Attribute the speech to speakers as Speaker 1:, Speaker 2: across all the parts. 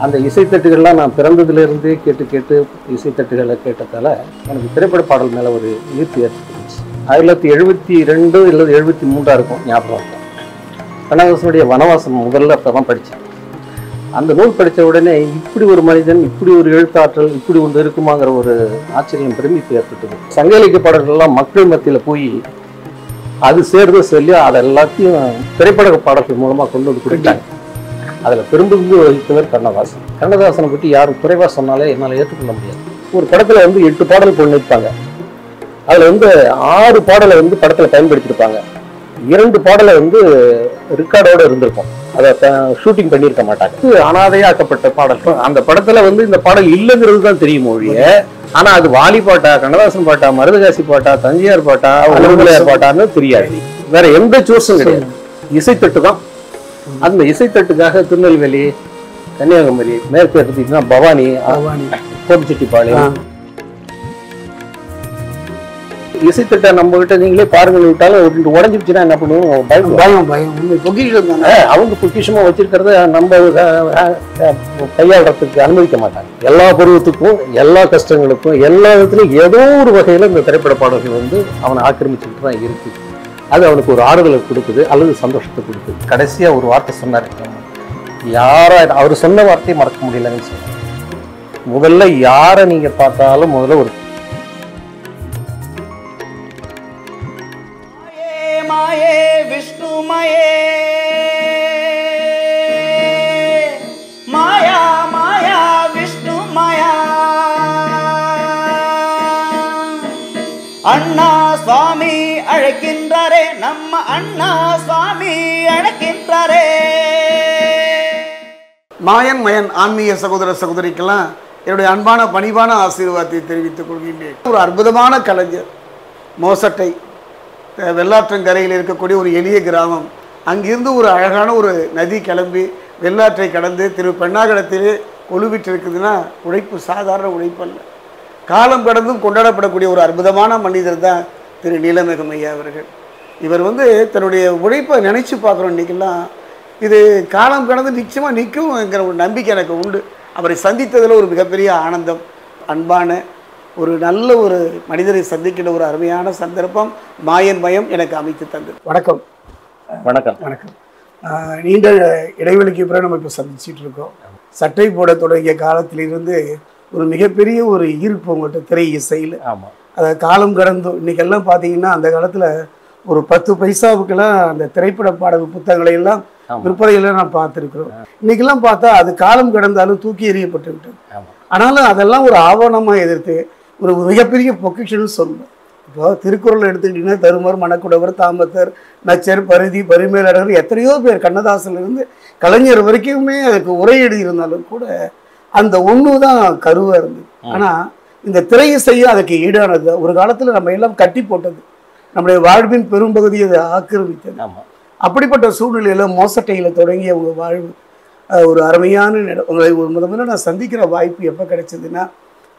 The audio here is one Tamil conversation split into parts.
Speaker 1: அந்த இசைத்தட்டுகள்லாம் நான் பிறந்ததுலேருந்தே கேட்டு கேட்டு இசைத்தட்டுகளை கேட்டதால் எனக்கு திரைப்பட பாடல் மேலே ஒரு ஈர்ப்பு ஏற்பட்டுச்சு. 1972 இல்லை 73 இருக்கும், ஞாபகம் இருக்கும். கண்ணதாசனுடைய வனவாசம் முதல்ல அப்போ தான் படித்தேன். அந்த நூல் படித்த உடனே இப்படி ஒரு மனிதன், இப்படி ஒரு எழுத்தாற்றல், இப்படி ஒன்று இருக்குமாங்கிற ஒரு ஆச்சரியம், பிரமிப்பு ஏற்பட்டது. சங்க இலக்கிய பாடல்கள்லாம் மக்கள் மத்தியில் போய் அது சேர்ந்து சொல்லி அதை எல்லாத்தையும் திரைப்பட பாடல்கள் மூலமாக கொண்டு வந்து கொடுத்தாங்க. அதில் பெரும்பங்கு வகித்தவர் கண்ணதாசன். கண்ணதாசனை பற்றி யாரும் குறைவாக சொன்னாலே என்னால் ஏற்றுக்கொள்ள முடியாது. ஒரு படத்தில் 8 பாடல் கொண்டு வைப்பாங்க. அதில் 6 பாடலை படத்தில் பயன்படுத்தியிருப்பாங்க. 2 பாடலை ரெக்கார்டோடு இருந்திருக்கும். அதை ஷூட்டிங் பண்ணியிருக்க மாட்டாங்க. அனாதையாக்கப்பட்ட பாடல். அந்த படத்தில் இந்த பாடல் இல்லைங்கிறது தான் தெரியும் ஒழிய, ஆனால் அது வாலி பாட்டா, கண்ணதாசன் பாட்டா, மருதகாசி பாட்டா, தஞ்சியார் பாட்டா, அலுவலையார் பாட்டான்னு தெரியாது. வேற எந்த சோர்ஸும் கிடையாது. இசைத்தட்டு தான். அந்த இசைத்தட்டுக்காக திருநெல்வேலி, கன்னியாகுமரி, மேற்கு எடுத்துக்கிட்டீங்கன்னா பவானி, கோபிச்செட்டிப்பாளையம், இசைத்தட்டை நம்ம கிட்ட நீங்களே பாருங்க விட்டாலும் உடஞ்சிருச்சுன்னா என்ன பண்ணுவோம்? பயம். அவங்க பொக்கிஷமா வச்சிருக்கிறத நம்ம கையாளுறதுக்கு அனுமதிக்க மாட்டாங்க. எல்லா பருவத்துக்கும், எல்லா கஷ்டங்களுக்கும், எல்லா விதத்துலையும் ஏதோ ஒரு வகையில இந்த திரைப்பட பாடல்கள் அவனை ஆக்கிரமிச்சுக்கிட்டு தான் இருக்கு. அது அவனுக்கு ஒரு ஆறுதலை கொடுக்குது அல்லது சந்தோஷத்தை கொடுக்குது. கடைசியா ஒரு வார்த்தை சொன்னார். அவர் சொன்ன வார்த்தையை மறக்க முடியலன்னு சொன்னார். முதல்ல யாரை நீங்க பார்த்தாலும் முதல்ல ஒரு
Speaker 2: மாயே விஷ்ணு மாயே மாயா மாயா விஷ்ணு மாயா அண்ணா சுவாமி அழைக்கின்றாரே, நம்ம அண்ணா சுவாமி அழைக்கின்றாரே.
Speaker 3: மாயன் மயன் ஆன்மீக சகோதர சகோதரிக்கெல்லாம் என்னுடைய அன்பான பணிவான ஆசீர்வாதத்தை தெரிவித்துக் கொள்கின்றேன். ஒரு அற்புதமான கலைஞர். மோசட்டை வெள்ளாற்றங்கரையில் இருக்கக்கூடிய ஒரு எளிய கிராமம். அங்கிருந்து ஒரு அழகான ஒரு நதி கிளம்பி வெள்ளாற்றை கடந்து திரு பெண்ணாகடத்திலே கொலுவிட்டு இருக்குதுன்னா உழைப்பு சாதாரண உழைப்பு அல்ல. காலம் கடந்தும் கொண்டாடப்படக்கூடிய ஒரு அற்புதமான மனிதர் தான் திரு நீலமேகம் ஐயா அவர்கள். இவர் தன்னுடைய உழைப்பை நினைச்சு பார்க்குறோம். இன்றைக்கெல்லாம் இது காலம் கடந்து நிச்சயமாக நிற்கும்ங்கிற ஒரு நம்பிக்கை எனக்கு உண்டு. அவரை சந்தித்ததில் ஒரு மிகப்பெரிய ஆனந்தம். அன்பான ஒரு நல்ல ஒரு மனிதரை சந்திக்கிற ஒரு அருமையான சந்தர்ப்பம் மாயன் மயம் எனக்கு அமைத்து தந்தது. வணக்கம்.
Speaker 1: வணக்கம்.
Speaker 3: வணக்கம். நீண்ட இடைவெளிக்கு பிறகு நம்ம இப்போ சந்திச்சுட்டு இருக்கோம். சட்டை போட தொடங்கிய காலத்திலிருந்து ஒரு மிகப்பெரிய ஒரு ஈர்ப்பு உங்கள்கிட்ட திரை இசையில்.
Speaker 1: ஆமாம்.
Speaker 3: அதை காலம் கடந்தும் இன்றைக்கெல்லாம் பார்த்தீங்கன்னா அந்த காலத்தில் ஒரு 10 பைசாவுக்கெல்லாம் அந்த திரைப்பட பாடல் புத்தகங்களை எல்லாம் விற்பனையெல்லாம் நான் பார்த்துருக்குறோம். இன்றைக்கெல்லாம் பார்த்தா அது காலம் கடந்தாலும் தூக்கி எறியப்பட்டு விட்டது. ஆனாலும் அதெல்லாம் ஒரு ஆவணமாக எதிர்த்து ஒரு மிகப்பெரிய பொக்கிஷன்னு சொல்லணும். இப்போ திருக்குறள் எடுத்துக்கிட்டிங்கன்னா தருமர், மணக்குடவர், தாமத்தர், நச்சர், பரிதி, பரிமேலழகர், எத்தனையோ பேர் கண்ணதாசன்லேருந்து கலைஞர் வரைக்குமே அதுக்கு உரை எழுதியிருந்தாலும் கூட அந்த ஒன்று தான் கருவாக இருந்தது. ஆனால் இந்த திரை இசையை அதுக்கு ஈடானது. ஒரு காலத்தில் நம்ம எல்லாம் கட்டி போட்டது, நம்முடைய வாழ்வின் பெரும்பகுதியை அதை ஆக்கிரமித்தது. அப்படிப்பட்ட சூழ்நிலையில் மோசட்டையில் தொடங்கிய உங்கள் வாழ்வு ஒரு அருமையான உங்களை ஒரு முதல்ல நான் சந்திக்கிற வாய்ப்பு எப்போ கிடைச்சதுன்னா,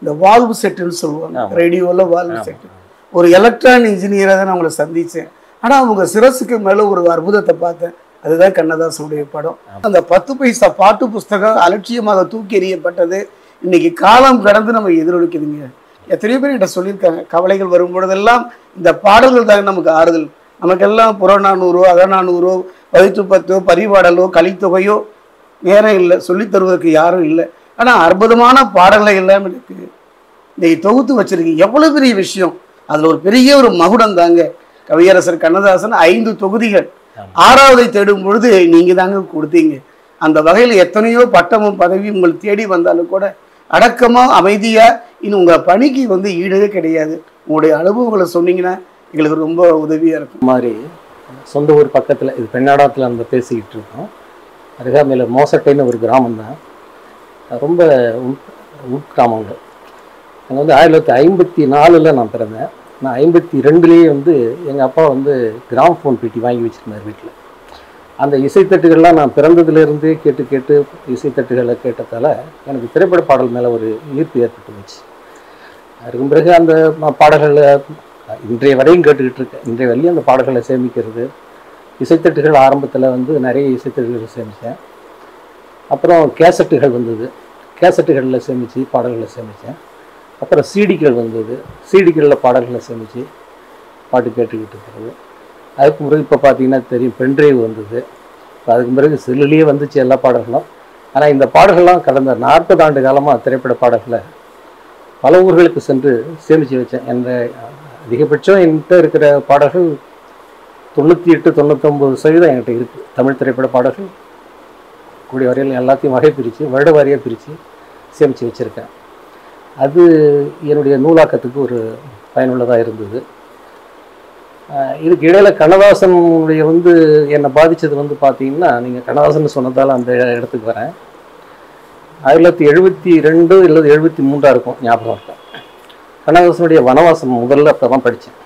Speaker 3: இந்த வால்வு செட்டுன்னு சொல்லுவாங்க, ரேடியோவில் வால்வு செட்டு. ஒரு எலக்ட்ரானிக் இன்ஜினியராக தான் நான் உங்களை சந்தித்தேன். ஆனால் அவங்க சிரசுக்கு மேலே ஒரு அற்புதத்தை பார்த்தேன். அதுதான் கண்ணதாசனுடைய படம். அந்த 10 பைசா பாட்டு புஸ்தகம் அலட்சியமாக தூக்கி எறியப்பட்டது இன்னைக்கு காலம் கடந்து நம்ம எதிரொலிக்குதுங்க. எத்தனையோ பேர் கிட்ட சொல்லியிருக்காங்க, கவலைகள் வரும்பொழுதெல்லாம் இந்த பாடல்கள் தாங்க நமக்கு ஆறுதல். நமக்கெல்லாம் புறநானூறோ, அகநானூறோ, 10 பரிபாடலோ, கலித்தொகையோ நேரம் இல்லை, சொல்லித் தருவதற்கு யாரும் இல்லை. ஆனால் அற்புதமான பாடல்களை எல்லாம் எனக்கு இன்னைக்கு தொகுத்து வச்சிருக்கீங்க. எவ்வளோ பெரிய விஷயம். அதில் ஒரு பெரிய ஒரு மகுடம் தாங்க கவியரசர் கண்ணதாசன். 5 தொகுதிகள், 6வதை தேடும் பொழுது நீங்கள் தாங்க கொடுத்தீங்க. அந்த வகையில் எத்தனையோ பட்டமும் பதவியும் உங்களை தேடி வந்தாலும் கூட அடக்கமாக அமைதியாக இன்னும் உங்கள் பணிக்கு ஈடே கிடையாது. உங்களுடைய அனுபவங்களை சொன்னீங்கன்னா எங்களுக்கு ரொம்ப உதவியாக இருக்கும்.
Speaker 1: மாதிரி சொந்த ஊர் பக்கத்தில், இது பெண்ணாடத்தில் நம்ம பேசிக்கிட்டு இருக்கோம். அருகாமையில் மோசட்டைன்னு ஒரு கிராமம் தான், ரொம்ப உட்கிராமங்கள். அங்கே 1954 நான் பிறந்தேன். நான் 52லேயே எங்கள் அப்பா கிராமஃபோன் பெட்டி வாங்கி வச்சுருந்தார் வீட்டில். அந்த இசைத்தட்டுகள்லாம் நான் பிறந்ததுலேருந்தே கேட்டு கேட்டு இசைத்தட்டுகளை கேட்டதால் எனக்கு திரைப்பட பாடல் மேலே ஒரு ஈர்ப்பு ஏற்பட்டுருந்துச்சு. அதுக்கு பிறகு அந்த பாடல்களை இன்றைய வரையும் கேட்டுக்கிட்டு இருக்கேன். இன்றைய வரையும் அந்த பாடல்களை சேமிக்கிறது. இசைத்தட்டுகள் ஆரம்பத்தில் நிறைய இசைத்தட்டுகள் சேமித்தேன். அப்புறம் கேசட்டுகள் வந்தது, கேசட்டுகளில் சேமித்து பாடல்களை சேமித்தேன். அப்புறம் சிடிக்கள் வந்தது, சிடிக்களில் பாடல்களை சேமித்து பாட்டு கேட்டுக்கிட்டு இருக்கிறது. அதுக்கு பிறகு இப்போ பார்த்தீங்கன்னா தெரியும் பென்ட்ரைவ் வந்தது. இப்போ அதுக்கு பிறகு செல்லுலேயே வந்துச்சு எல்லா பாடல்களும். ஆனால் இந்த பாடல்கள்லாம் கடந்த 40 ஆண்டு காலமாக திரைப்பட பாடல்களை பல ஊர்களுக்கு சென்று சேமித்து வச்சேன். என்ற அதிகபட்சம் என்கிட்ட இருக்கிற பாடல்கள் 98-99% என்கிட்ட இருக்குது. தமிழ் திரைப்பட பாடல்கள் கூடிய வரையில் எல்லாத்தையும் வகை பிரித்து வருட வாரியாக பிரித்து சேமித்து வச்சுருக்கேன். அது என்னுடைய நூலாக்கத்துக்கு ஒரு பயனுள்ளதாக இருந்தது. இதுக்கு இடையில் கண்ணதாசனுடைய என்னை பாதித்தது பார்த்தீங்கன்னா, நீங்கள் கண்ணதாசன் சொன்னதால் அந்த இடத்துக்கு வரேன். 1972 இல்லது 73 இருக்கும், ஞாபகம் இருக்கும். கண்ணதாசனுடைய வனவாசம் முதல்ல அப்போ தான் படித்தேன்.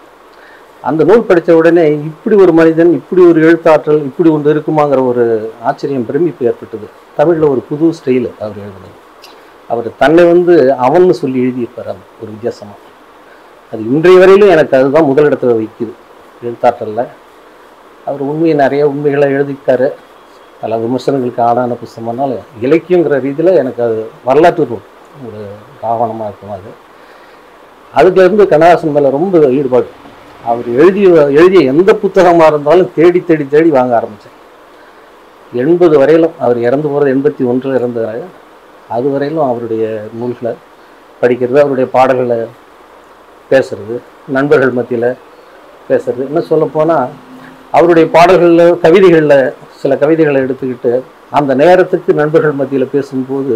Speaker 1: அந்த நூல் படித்த உடனே இப்படி ஒரு மனிதன், இப்படி ஒரு எழுத்தாற்றல், இப்படி ஒன்று இருக்குமாங்கிற ஒரு ஆச்சரியம், பிரமிப்பு ஏற்பட்டது. தமிழில் ஒரு புது ஸ்டைலு அவர் எழுதுனது. அவர் தன்னை அவன்னு சொல்லி எழுதியிருப்பார். அது ஒரு வித்தியாசமாக. அது இன்றைய வரையிலும் எனக்கு அதுதான் முதலிடத்தில் வைக்குது எழுத்தாற்றலில். அவர் நிறைய உண்மைகளை எழுதிட்டார். பல விமர்சனங்களுக்கு ஆளான புத்தகம்னால இலக்கியங்கிற ரீதியில் எனக்கு அது வரலாற்று ஒரு ஆவணமாக இருக்கும். அதுலேருந்து கண்ணதாசன் மேலே ரொம்ப ஈடுபாடு. அவர் எழுதிய எந்த புத்தகமாக இருந்தாலும் தேடி தேடி தேடி வாங்க ஆரம்பித்தேன். 80 வரையிலும், அவர் இறந்து போகிறது 81 இறந்தார். அது வரையிலும் அவருடைய நூல்களை படிக்கிறது, அவருடைய பாடல்களை பேசுறது, நண்பர்கள் மத்தியில் பேசுறது. இன்னும் சொல்லப்போனால் அவருடைய பாடல்களில் கவிதைகளில் சில கவிதைகளை எடுத்துக்கிட்டு அந்த நேரத்துக்கு நண்பர்கள் மத்தியில் பேசும்போது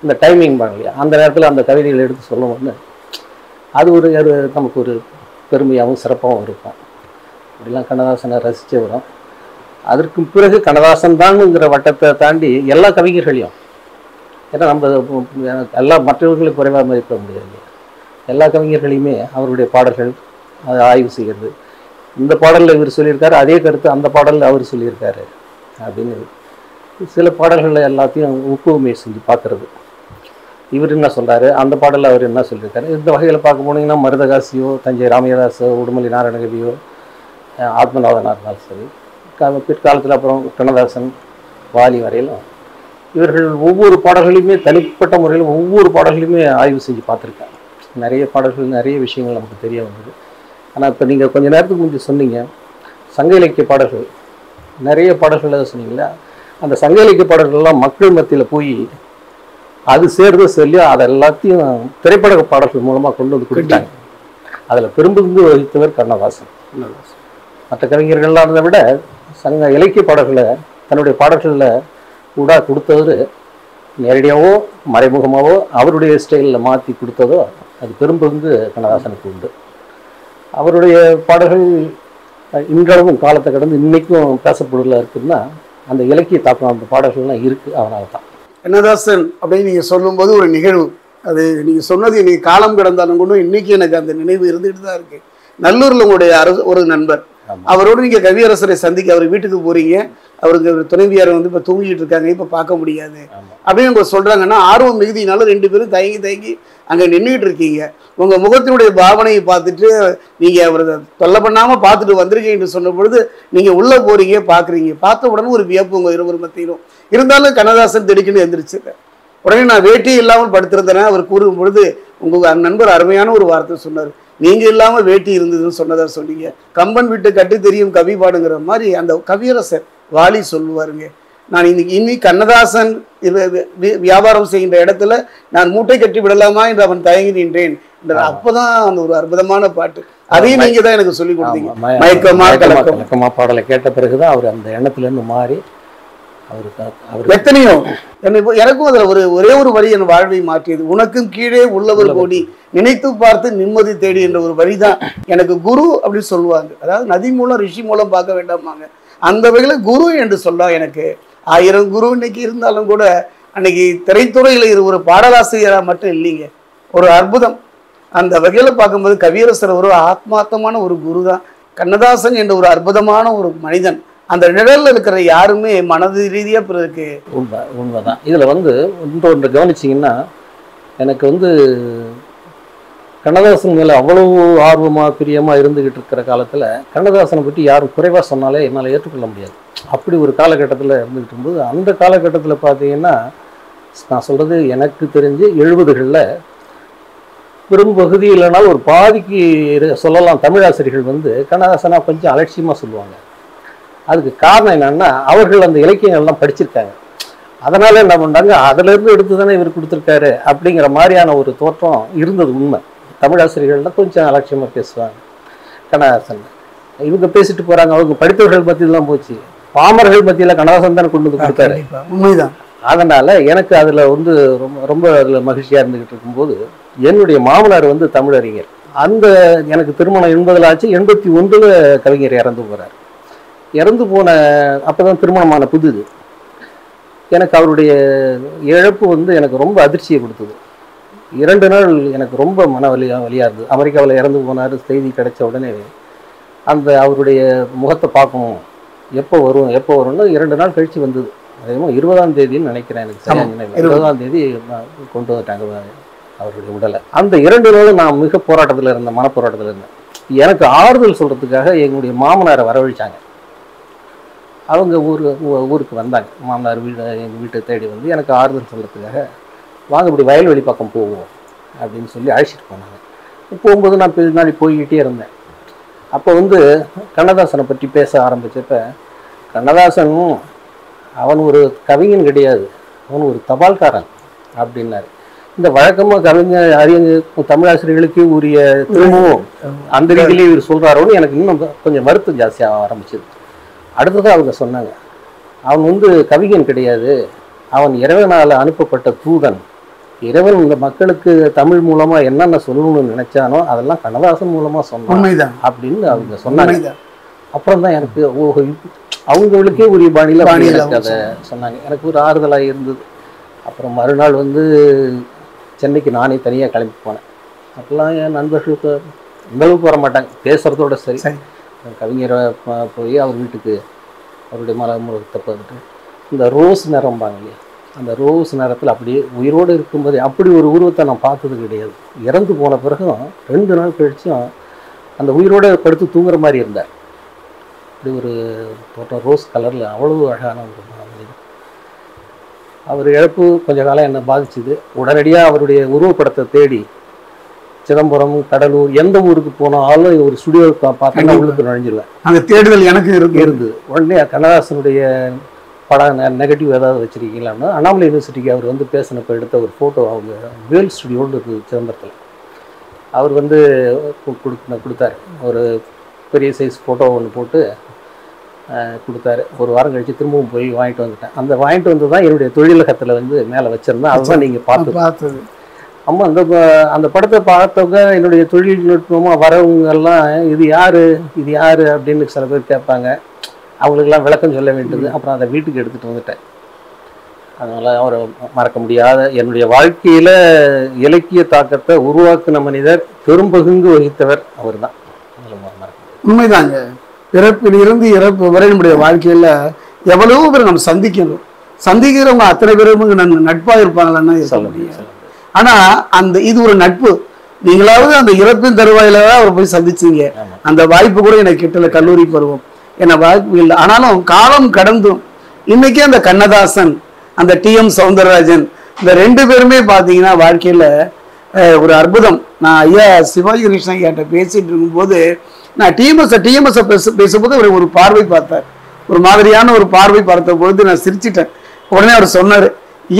Speaker 1: இந்த டைமிங் இல்லையா, அந்த நேரத்தில் அந்த கவிதைகளை எடுத்து சொல்லுவோம்னு அது நமக்கு ஒரு பெருமையாகவும் சிறப்பாகவும் இருக்கும். அப்படிலாம் கண்ணதாசனை ரசித்து வரும். அதற்கு பிறகு கண்ணதாசன் தான்ங்கிற வட்டத்தை தாண்டி எல்லா கவிஞர்களையும், ஏன்னா நம்ம எல்லா மற்றவர்களுக்கு குறைவாக மதிப்பிட முடியாது, எல்லா கவிஞர்களையுமே அவருடைய பாடல்கள் அதை ஆய்வு செய்கிறது. இந்த பாடலில் இவர் சொல்லியிருக்காரு, அதே கருத்து அந்த பாடலில் அவர் சொல்லியிருக்காரு அப்படின்னு சில பாடல்களில் எல்லாத்தையும் ஒப்புமை செஞ்சு பார்க்குறது. இவர் என்ன சொல்கிறாரு, அந்த பாடலில் அவர் என்ன சொல்லியிருக்காரு. இந்த வகையில் பார்க்க போனீங்கன்னா மருதகாசியோ, தஞ்சை ராமதாசோ, உடுமலை நாராயணகவியோ, ஆத்மநாதனாக இருந்தாலும் சரி, பிற்காலத்தில் அப்புறம் கண்ணதாசன், வாலி வரையிலும் இவர்கள் ஒவ்வொரு பாடல்களையுமே தனிப்பட்ட முறையில் ஒவ்வொரு பாடல்களையுமே ஆய்வு செஞ்சு பார்த்துருக்காங்க. நிறைய பாடல்கள், நிறைய விஷயங்கள் நமக்கு தெரிய வந்தது. ஆனால் இப்போ நீங்கள் கொஞ்சம் நேரத்துக்கு முந்தைய சொன்னீங்க சங்க இலக்கிய பாடல்கள், நிறைய பாடல்கள் சொன்னீங்களா, அந்த சங்க இலக்கிய பாடல்கள்லாம் மக்கள் மத்தியில் போய் அது சேர்ந்து சொல்லி அதை எல்லாத்தையும் திரைப்பட பாடல்கள் மூலமாக கொண்டு கொடுத்தாங்க. அதில் பெரும்பங்கு வகித்தவர் கண்ணதாசன். மற்ற கவிஞர்கள்லாம் இருந்ததை விட சங்க இலக்கிய பாடல்களை தன்னுடைய பாடல்களில் கூட கொடுத்தவர் நேரடியாகவோ மறைமுகமாகவோ அவருடைய ஸ்டைலில் மாற்றி கொடுத்ததோ அது பெரும்பங்கு கண்ணதாசனுக்கு உண்டு. அவருடைய பாடல்கள் இன்றளவும் காலத்தை கடந்து இன்றைக்கும் பேசப்படுதலாக இருக்குதுன்னா அந்த இலக்கிய தாக்கம் அந்த பாடல்கள்லாம் இருக்குது. அதனால தான்
Speaker 3: கண்ணதாசன் அப்படின்னு நீங்கள் சொல்லும்போது ஒரு நிகழ்வு, அது நீங்கள் சொன்னது இன்னைக்கு காலம் கடந்தாலும் கூட இன்னைக்கு எனக்கு அந்த நினைவு இருந்துகிட்டு தான் இருக்குது. நல்லூரில் உங்களுடைய ஒரு நண்பர், அவரோடு நீங்கள் கவியரசரை சந்திக்க அவர் வீட்டுக்கு போகிறீங்க, அவருக்கு துணைவியார் இப்போ தூங்கிட்டு இருக்காங்க, இப்போ பார்க்க முடியாது அப்படின்னு அவங்க சொல்கிறாங்கன்னா ஆர்வம் மிகுதினால 2 பேரும் தயங்கி அங்கே நின்றுட்டு இருக்கீங்க. உங்கள் முகத்தினுடைய பாவனையை பார்த்துட்டு நீங்கள் அவரை தொல்லை பண்ணாமல் பார்த்துட்டு வந்திருக்கீங்கன்னு சொன்ன பொழுது நீங்கள் உள்ளே போகிறீங்க, பார்க்குறீங்க. பார்த்த உடனே ஒரு வியப்பு உங்கள் இருவர் மத்தியிலும். இருந்தாலும் கண்ணதாசன் திடுக்குன்னு எந்திரிச்சிருக்கேன். உடனே நான் வேட்டி இல்லாமல் படுத்திருந்தேன். அவர் கூறும் பொழுது உங்கள் நண்பர் அருமையான ஒரு வார்த்தை சொன்னார், நீங்கள் இல்லாமல் வேட்டி இருந்ததுன்னு சொன்னதா சொன்னீங்க. கம்பன் விட்டு கட்டு தெரியும் கவி பாடுங்கிற மாதிரி அந்த கவியரசர் வாலி சொல்லுவாருங்க. நான் இன்னைக்கு கண்ணதாசன் வியாபாரம் செய்கின்ற இடத்துல நான் மூட்டை கட்டி விடலாமா என்று அவன் தயங்கி நின்றேன். அப்பதான் அந்த ஒரு அற்புதமான பாட்டு, அதையும் நீங்க தான் எனக்கு சொல்லி கொடுத்தீங்க.
Speaker 1: மயக்கமா பாடலை கேட்ட பிறகுதான் அவர் அந்த எண்ணத்திலிருந்து மாறி அவருக்கு
Speaker 3: எத்தனையோ எனக்கும் அதுல ஒரே ஒரு வரி என் வாழ்வை மாற்றியது. உனக்கும் கீழே உள்ளவர் கோடி நினைத்து பார்த்து நிம்மதி தேடி என்ற ஒரு வரி தான் எனக்கு குரு அப்படின்னு சொல்லுவாங்க. அதாவது நதி மூலம் ரிஷி மூலம் பார்க்க வேண்டாமாங்க. அந்த வகையில குரு என்று சொல்ல எனக்கு 1000 குரு இன்னைக்கு இருந்தாலும் கூட அன்னைக்கு திரைத்துறையில் ஒரு பாடலாசிரியராக மட்டும் இல்லைங்க, ஒரு அற்புதம். அந்த வகையில பார்க்கும்போது கவியரசர் ஒரு ஆத்மார்த்தமான ஒரு குரு தான். கண்ணதாசன் என்ற ஒரு அற்புதமான ஒரு மனிதன். அந்த நிழலில் இருக்கிற யாருமே மனது ரீதியாக பிறருக்கு
Speaker 1: உண்மைதான். இதில் ஒன்று கவனிச்சிங்கன்னா எனக்கு கண்ணதாசன் மேலே அவ்வளவு ஆர்வமாக பிரியமாக இருந்துக்கிட்டு இருக்கிற காலத்தில் கண்ணதாசனை பற்றி யாரும் குறைவாக சொன்னாலே என்னால் ஏற்றுக்கொள்ள முடியாது. அப்படி ஒரு காலகட்டத்தில் இருந்துகிட்டு இருக்கும்போது அந்த காலகட்டத்தில் பார்த்தீங்கன்னா நான் சொல்கிறது எனக்கு தெரிஞ்சு 70களில் பெரும்பகுதி இல்லைனாலும் ஒரு பாதிக்கு சொல்லலாம் தமிழாசிரியர்கள் வந்து கண்ணதாசனா கொஞ்சம் அலட்சியமாக சொல்லுவாங்க. அதுக்கு காரணம் என்னன்னா அவர்கள் அந்த இலக்கியங்கள்லாம் படிச்சிருக்காங்க. அதனால என்ன பண்ணாங்க, அதிலிருந்து எடுத்து தானே இவர் கொடுத்துருக்காரு அப்படிங்கிற மாதிரியான ஒரு தோற்றம் இருந்தது. உண்மை தமிழாசிரியர்கள்லாம் கொஞ்சம் அலட்சியமாக பேசுவாங்க. கண்ணதாசன் இவங்க பேசிட்டு போகிறாங்க, அவங்க படித்தவர்கள் மத்தியெல்லாம் போச்சு, பாமர்கள் மத்தியில் கண்ணதாசன் தானே கொண்டு வந்து கொடுத்தாரு.
Speaker 3: உண்மைதான்.
Speaker 1: அதனால் எனக்கு அதில் வந்து ரொம்ப ரொம்ப அதில் மகிழ்ச்சியாக இருந்துக்கிட்டு இருக்கும்போது என்னுடைய மாமனார் வந்து தமிழறிஞர். அந்த எனக்கு திருமணம் 80 ஆச்சு. 81 கவிஞர் இறந்து போகிறார். இறந்து போன அப்போ தான் திருமணமான புதுது. எனக்கு அவருடைய இழப்பு வந்து எனக்கு ரொம்ப அதிர்ச்சியை கொடுத்தது. 2 நாள் எனக்கு ரொம்ப மன வலியாக இருந்தது. அமெரிக்காவில் இறந்து போனார் செய்தி கிடைச்ச உடனே அந்த அவருடைய முகத்தை பார்க்கணும், எப்போ வரும்னு 2 நாள் கழித்து வந்தது. அதே மாதிரி 20ஆம் தேதின்னு நினைக்கிறேன், எனக்கு சரியாக நினைவு. 20ஆம் தேதி கொண்டு வந்துட்டாங்க அவருடைய உடலை. அந்த 2 நாளும் நான் மிக போராட்டத்தில் இருந்தேன், மனப்போராட்டத்தில் இருந்தேன். எனக்கு ஆறுதல் சொல்கிறதுக்காக எங்களுடைய மாமனாரை வரவழைச்சாங்க. அவங்க ஊருக்கு வந்தாங்க. மாமனார் எங்கள் வீட்டை தேடி வந்து எனக்கு ஆறுதல் சொல்கிறதுக்காக வாங்க இப்படி வயல்வெளி பக்கம் போவோம் அப்படின்னு சொல்லி அழைச்சிட்டு போனாங்க. போகும்போது நான் பின்னாடி போய்கிட்டே இருந்தேன். அப்போ வந்து கண்ணதாசனை பற்றி பேச ஆரம்பித்தப்ப கண்ணதாசன் அவன் ஒரு கவிஞன் கிடையாது, அவன் ஒரு தபால்காரன் அப்படின்னாரு. இந்த வழக்கமாக அறிஞர் தமிழாசிரியர்களுக்கு உரிய திரும்பவும் அந்த ரீதியிலே இவர் சொல்கிறாரோன்னு எனக்கு இன்னும் கொஞ்சம் வருத்தம் ஜாஸ்தியாக ஆரம்பிச்சது. அடுத்ததாக அவங்க சொன்னாங்க, அவன் வந்து கவிஞன் கிடையாது, அவன் இறைவனால் அனுப்பப்பட்ட தூதன். இறைவன் இந்த மக்களுக்கு தமிழ் மூலமாக என்னென்ன சொல்லணும்னு நினைச்சானோ அதெல்லாம் கண்ணதாசன் மூலமாக சொன்னான் அப்படின்னு அவங்க சொன்னாங்க. அப்புறம் தான் எனக்கு அவங்களுக்கே உரிய பாணியில் அதை சொன்னாங்க. எனக்கு ஒரு ஆறுதலாக இருந்தது. அப்புறம் மறுநாள் வந்து சென்னைக்கு நானே தனியாக கிளம்பி போனேன். அப்போல்லாம் என் நண்பர்களுக்கு இந்தளவுக்கு வர மாட்டாங்க, பேசுகிறதோட சரி. கவிஞரை போய் அவர் வீட்டுக்கு அவருடைய மலமுகத்தை பார்த்துட்டு இந்த ரோஸ் நிறம்பாங்க இல்லையா, அந்த ரோஸ் நிறத்தில் அப்படியே உயிரோடு இருக்கும்போது அப்படி ஒரு உருவத்தை நான் பார்த்தது கிடையாது. இறந்து போன பிறகும் 2 நாள் கழிச்சும் அந்த உயிரோடு படுத்து தூங்குற மாதிரி இருந்தார். அப்படி ஒரு தோட்டம் ரோஸ் கலரில் அவ்வளவு அழகான ஒரு மனிதன். அவர் இழப்பு கொஞ்ச காலம் என்னை பாதிச்சுது. உடனடியாக அவருடைய உருவப்படத்தை தேடி சிதம்பரம், கடலூர், எந்த ஊருக்கு போனாலும் ஒரு ஸ்டுடியோ பார்த்தா உள்ளுக்கு நுழைஞ்சிருவேன். அந்த தேடுதல் எனக்கு இருந்தது. உடனே கண்ணதாசனுடைய படம் நெகட்டிவ் ஏதாவது வச்சுருக்கீங்களான்னா அண்ணாமலை யூனிவர்சிட்டிக்கு அவர் வந்து பேசினப்போ எடுத்த ஒரு ஃபோட்டோ அவங்க வேல் ஸ்டுடியோன்னு இருக்குது சிதம்பரத்தில். அவர் வந்து கொடுத்தாரு. ஒரு பெரிய சைஸ் ஃபோட்டோ ஒன்று போட்டு கொடுத்தாரு. ஒரு வாரம் கழித்து திரும்பவும் போய் வாங்கிட்டு வந்துட்டேன். அந்த வாங்கிட்டு வந்து தான் என்னுடைய தொழிலகத்தில் வந்து மேலே வச்சுருந்தேன். அதுதான் நீங்கள் பார்த்தது. அம்மா அந்த படத்தை பார்த்தவங்க என்னுடைய தொழில்நுட்பமாக வரவங்கெல்லாம் இது யார் அப்படின்னு சில பேர் கேட்பாங்க. அவங்களுக்கெல்லாம் விளக்கம் சொல்ல வேண்டியது. அப்புறம் அதை வீட்டுக்கு எடுத்துகிட்டு வந்துட்டேன். அதனால் அவரை மறக்க முடியாத என்னுடைய வாழ்க்கையில் இலக்கிய தாக்கத்தை உருவாக்கின மனிதர், பெரும்பகுங்கு வகித்தவர் அவர் தான்.
Speaker 3: உண்மைதாங்க. பிறப்பிலிருந்து இறப்பு வரை நம்முடைய வாழ்க்கையில் எவ்வளவோ பேர் நம்ம சந்திக்கிறவங்க அத்தனை பேரும் நட்பாக இருப்பாங்களான்னு சொல்ல முடியும். ஆனா அந்த இது ஒரு நட்பு. நீங்களாவது அந்த இறப்பின் தருவாயில அவர் போய் சந்திச்சீங்க. அந்த வாய்ப்பு கூட எனக்கு கிட்டல, கல்லூரி பருவம் என்ன வாய்ப்பு இல்லை. ஆனாலும் காலம் கடந்தும் இன்னைக்கே அந்த கண்ணதாசன், அந்த TM சௌந்தரராஜன், இந்த 2 பேருமே பார்த்தீங்கன்னா வாழ்க்கையில ஒரு அற்புதம். நான் ஐயா சிவாஜி கணேசன் கிட்ட பேசிட்டு இருக்கும்போது நான் டிஎம்எஸ் பேசும்போது அவர் ஒரு பார்வை பார்த்தார். ஒரு மாதிரியான ஒரு பார்வை பார்த்த பொழுது நான் சிரிச்சிட்டேன். உடனே அவர் சொன்னார்,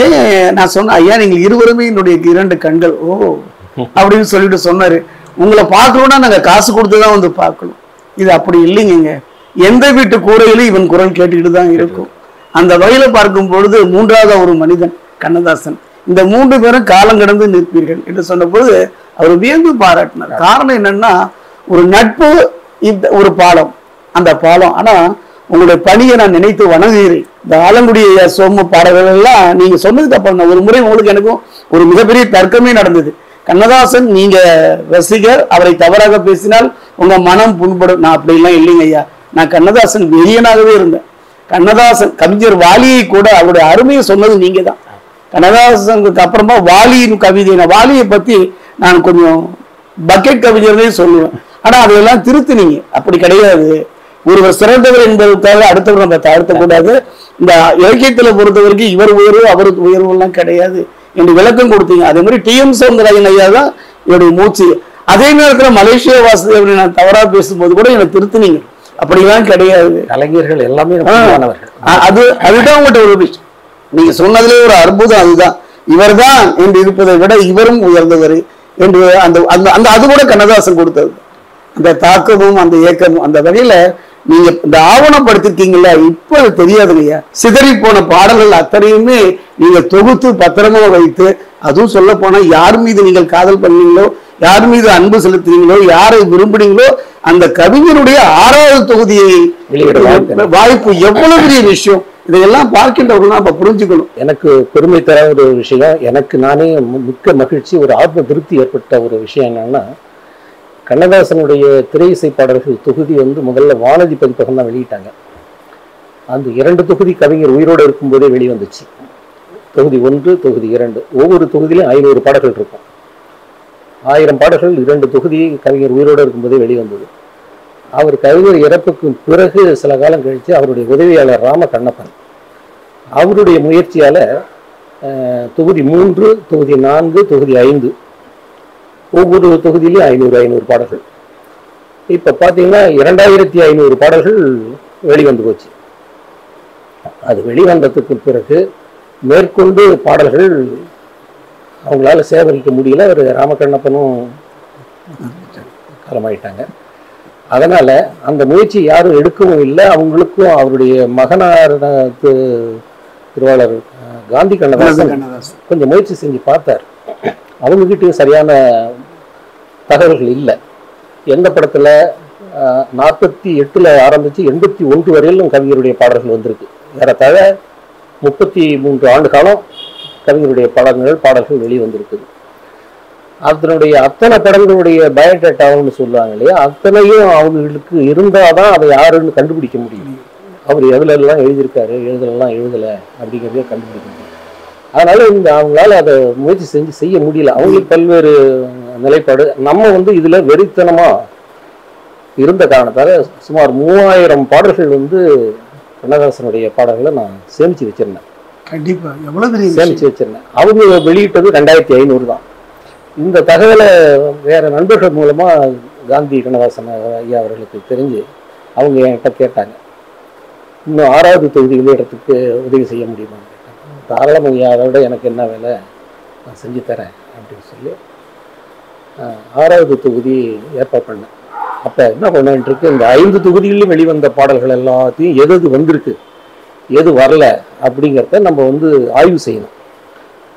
Speaker 3: ஏன் நான் சொன்னேன், ஐயா நீங்கள் இருவருமே என்னுடைய 2 கண்கள் ஓ அப்படின்னு சொல்லிட்டு சொன்னாரு. உங்களை பார்க்கணும்னா நாங்கள் காசு கொடுத்துதான் வந்து பார்க்கணும். இது அப்படி இல்லைங்க. எந்த வீட்டு கூரையிலும் இவன் குரல் கேட்டுக்கிட்டு தான் இருக்கும். அந்த வகையில பார்க்கும் பொழுது 3வது ஒரு மனிதன் கண்ணதாசன். இந்த 3 பேரும் காலம் கடந்து நிற்பீர்கள் என்று சொன்னபோது அவர் வியந்து பாராட்டினார். காரணம் என்னன்னா, ஒரு நட்பு, ஒரு பாலம், அந்த பாலம். ஆனா உங்களுடைய பணியை நான் நினைத்து வணங்குகிறேன். இந்த ஆலங்குடிய சோமு பாடல்கள் எல்லாம் நீங்க சொன்னது தப்பாங்க. ஒரு முறை உங்களுக்கு எனக்கும் ஒரு மிகப்பெரிய தர்க்கமே நடந்தது. கண்ணதாசன் நீங்க ரசிகர், அவரை தவறாக பேசினால் உங்க மனம் புண்படும். நான் அப்படிலாம் இல்லைங்க ஐயா, நான் கண்ணதாசன் வெறியனாகவே இருந்தேன். கண்ணதாசன் கவிஞர் வாலியை கூட அவருடைய அருமையை சொன்னது நீங்க தான். கண்ணதாசனுக்கு அப்புறமா வாலியின் கவிதை, வாலியை பத்தி நான் கொஞ்சம் பக்கெட் கவிஞர்னே சொல்லுவேன். ஆனா அதையெல்லாம் திருத்தினீங்க. அப்படி கிடையாது. ஒருவர் சிறந்தவர் என்பதற்காக அடுத்தவர் நம்ம தாழ்த்தக்கூடாது. இந்த இலக்கியத்துல பொறுத்த வரைக்கும் இவர் உயர்வு அவருக்கு உயர்வு எல்லாம் கிடையாது என்று விளக்கம் கொடுத்தீங்க. அதே மாதிரி டிஎம் சௌந்தரராஜன் ஐயா தான் என்னுடைய மூச்சு. அதே நேரத்தில் மலேசியா வாசுதேவனை நான் தவறா பேசும்போது கூட என்னை திருத்தினீங்க. அப்படிலாம் கிடையாது.
Speaker 1: கலைஞர்கள் எல்லாமே
Speaker 3: அதுதான் உங்கள்கிட்ட ஒரு விஷயம். நீங்க சொன்னதுலேயே ஒரு அற்புதம் அதுதான். இவர் தான் என்று இருப்பதை விட இவரும் உயர்ந்தவர் என்று அந்த அந்த அது கூட கண்ணதாசன் கொடுத்தது. அந்த தாக்கமும் அந்த இயக்கமும் அந்த வகையில நீங்க இந்த ஆவணப்படுத்திருக்கீங்கல்ல, இப்ப அது தெரியாதுங்கய்யா. சிதறி போன பாடல்கள் அத்தனையுமே நீங்க தொகுத்து பத்திரமா வைத்து, அதுவும் சொல்ல போனா யார் மீது நீங்கள் காதல் பண்ணீங்களோ, யார் மீது அன்பு செலுத்துறீங்களோ, யாரை விரும்புறீங்களோ அந்த கவிஞருடைய 6வது தொகுதியை வாய்ப்பு எவ்வளவு பெரிய விஷயம். இதையெல்லாம் பார்க்கின்றவர்கள் அப்ப புரிஞ்சுக்கணும்.
Speaker 1: எனக்கு பெருமை தர ஒரு விஷயம், எனக்கு நானே மிக்க மகிழ்ச்சி, ஒரு ஆத்ம திருப்தி ஏற்பட்ட ஒரு விஷயம் என்னன்னா, கண்ணதாசனுடைய திரை இசை பாடல்கள் தொகுதி முதல்ல வானதி பதிப்பகம் தான் வெளியிட்டாங்க. அந்த 2 தொகுதி கவிஞர் உயிரோடு இருக்கும்போதே வெளிவந்துச்சு. தொகுதி 1, தொகுதி 2, ஒவ்வொரு தொகுதியிலும் 500 பாடல்கள் இருக்கும். 1000 பாடல்கள் 2 தொகுதி கவிஞர் உயிரோடு இருக்கும்போதே வெளிவந்தது. அவர் கவிஞர் இறப்புக்கு பிறகு சில காலம் கழித்து அவருடைய உதவியாளர் ராம கண்ணப்பன் அவருடைய முயற்சியால தொகுதி 3, தொகுதி 4, தொகுதி 5 ஒவ்வொரு தொகுதியிலும் 500 பாடல்கள். இப்ப பாத்தீங்கன்னா 2500 பாடல்கள் வெளிவந்து போச்சு. அது வெளிவந்ததுக்கு பிறகு மேற்கொண்டு பாடல்கள் அவங்களால சேகரிக்க முடியல. ஒரு ராமகண்ணப்பனும் காலமாயிட்டாங்க. அதனால அந்த முயற்சி யாரும் எடுக்கவும் இல்லை. அவங்களுக்கும் அவருடைய மகனார் திருவாளர் காந்தி கண்ணதாசன் கொஞ்சம் முயற்சி செஞ்சு பார்த்தார். அவங்ககிட்டயும் சரியான தகவல்கள் இல்லை. எந்த படத்துல 48 ஆரம்பிச்சு 81 வரையிலும் கவிஞருடைய பாடல்கள் வந்திருக்கு. ஏறத்தாழ 33 ஆண்டு காலம் கவிஞருடைய பாடல்கள் வெளிவந்திருக்குது. அதனுடைய அத்தனை படங்களுடைய பயோடேட்டான்னு சொல்லுவாங்க இல்லையா, அத்தனையும் அவங்களுக்கு இருந்தாதான் அதை யாருன்னு கண்டுபிடிக்க முடியும். அவர் எதுல எல்லாம் எழுதியிருக்காரு, எழுதலை அப்படிங்கிறத கண்டுபிடிக்க முடியும். அதனால அவங்களால அதை முயற்சி செஞ்சு செய்ய முடியல. அவங்களுக்கு பல்வேறு நிலைப்பாடு. நம்ம இதுல வெறித்தனமா இருந்த காரணத்தால சுமார் 3000 பாடல்கள் கண்ணதாசனுடைய பாடல்களை நான் சேமிச்சு வச்சிருந்தேன்.
Speaker 3: கண்டிப்பா எவ்வளவு
Speaker 1: சேமிச்சு வச்சிருந்தேன். அவங்க வெளியிட்டது 2500 தான். இந்த தகவலை வேற நண்பர்கள் மூலமா காந்தி கண்ணதாசன் ஐயா அவர்களுக்கு தெரிஞ்சு அவங்க என்கிட்ட கேட்டாங்க, இன்னும் 6வது தொகுதி வெளியிடத்துக்கு உதவி செய்ய முடியுமான்னு கேட்டாங்க. தாராளம் ஐயா, அதை விட எனக்கு என்ன வேலை, நான் செஞ்சு தரேன் அப்படின்னு சொல்லி 6வது தொகுதி ஏற்பாடு பண்ணேன். அப்ப என்ன பண்ணிட்டு இருக்கு, இந்த 5 தொகுதிகளிலும் வெளிவந்த பாடல்கள் எல்லாத்தையும் எது வந்திருக்கு எது வரல அப்படிங்கிறத நம்ம ஆய்வு செய்யணும்.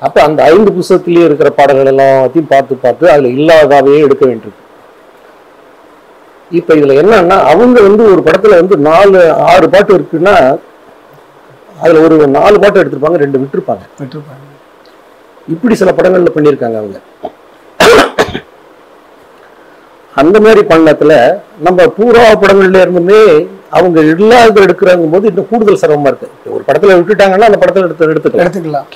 Speaker 1: அப்ப அந்த 5 புத்தகத்திலேயே இருக்கிற பாடல்கள் எல்லாத்தையும் பார்த்து அதுல இல்லாதாவே எடுக்க வேண்டியிருக்கு. இப்ப இதுல என்னன்னா, அவங்க ஒரு படத்துல 4-6 பாட்டு இருக்குன்னா அதுல ஒரு 4 பாட்டு எடுத்திருப்பாங்க, 2 விட்டுருப்பாங்க. இப்படி சில படங்கள்ல பண்ணியிருக்காங்க அவங்க. அந்த மாதிரி பண்ணத்துல நம்ம பூரா படங்கள்ல இருந்துமே அவங்க இல்லாத எடுக்கிறாங்க போது இன்னும் கூடுதல் சிரமமா இருக்கு. ஒரு படத்துல விட்டுட்டாங்கன்னா அந்த படத்துல எடுத்துக்கலாம்.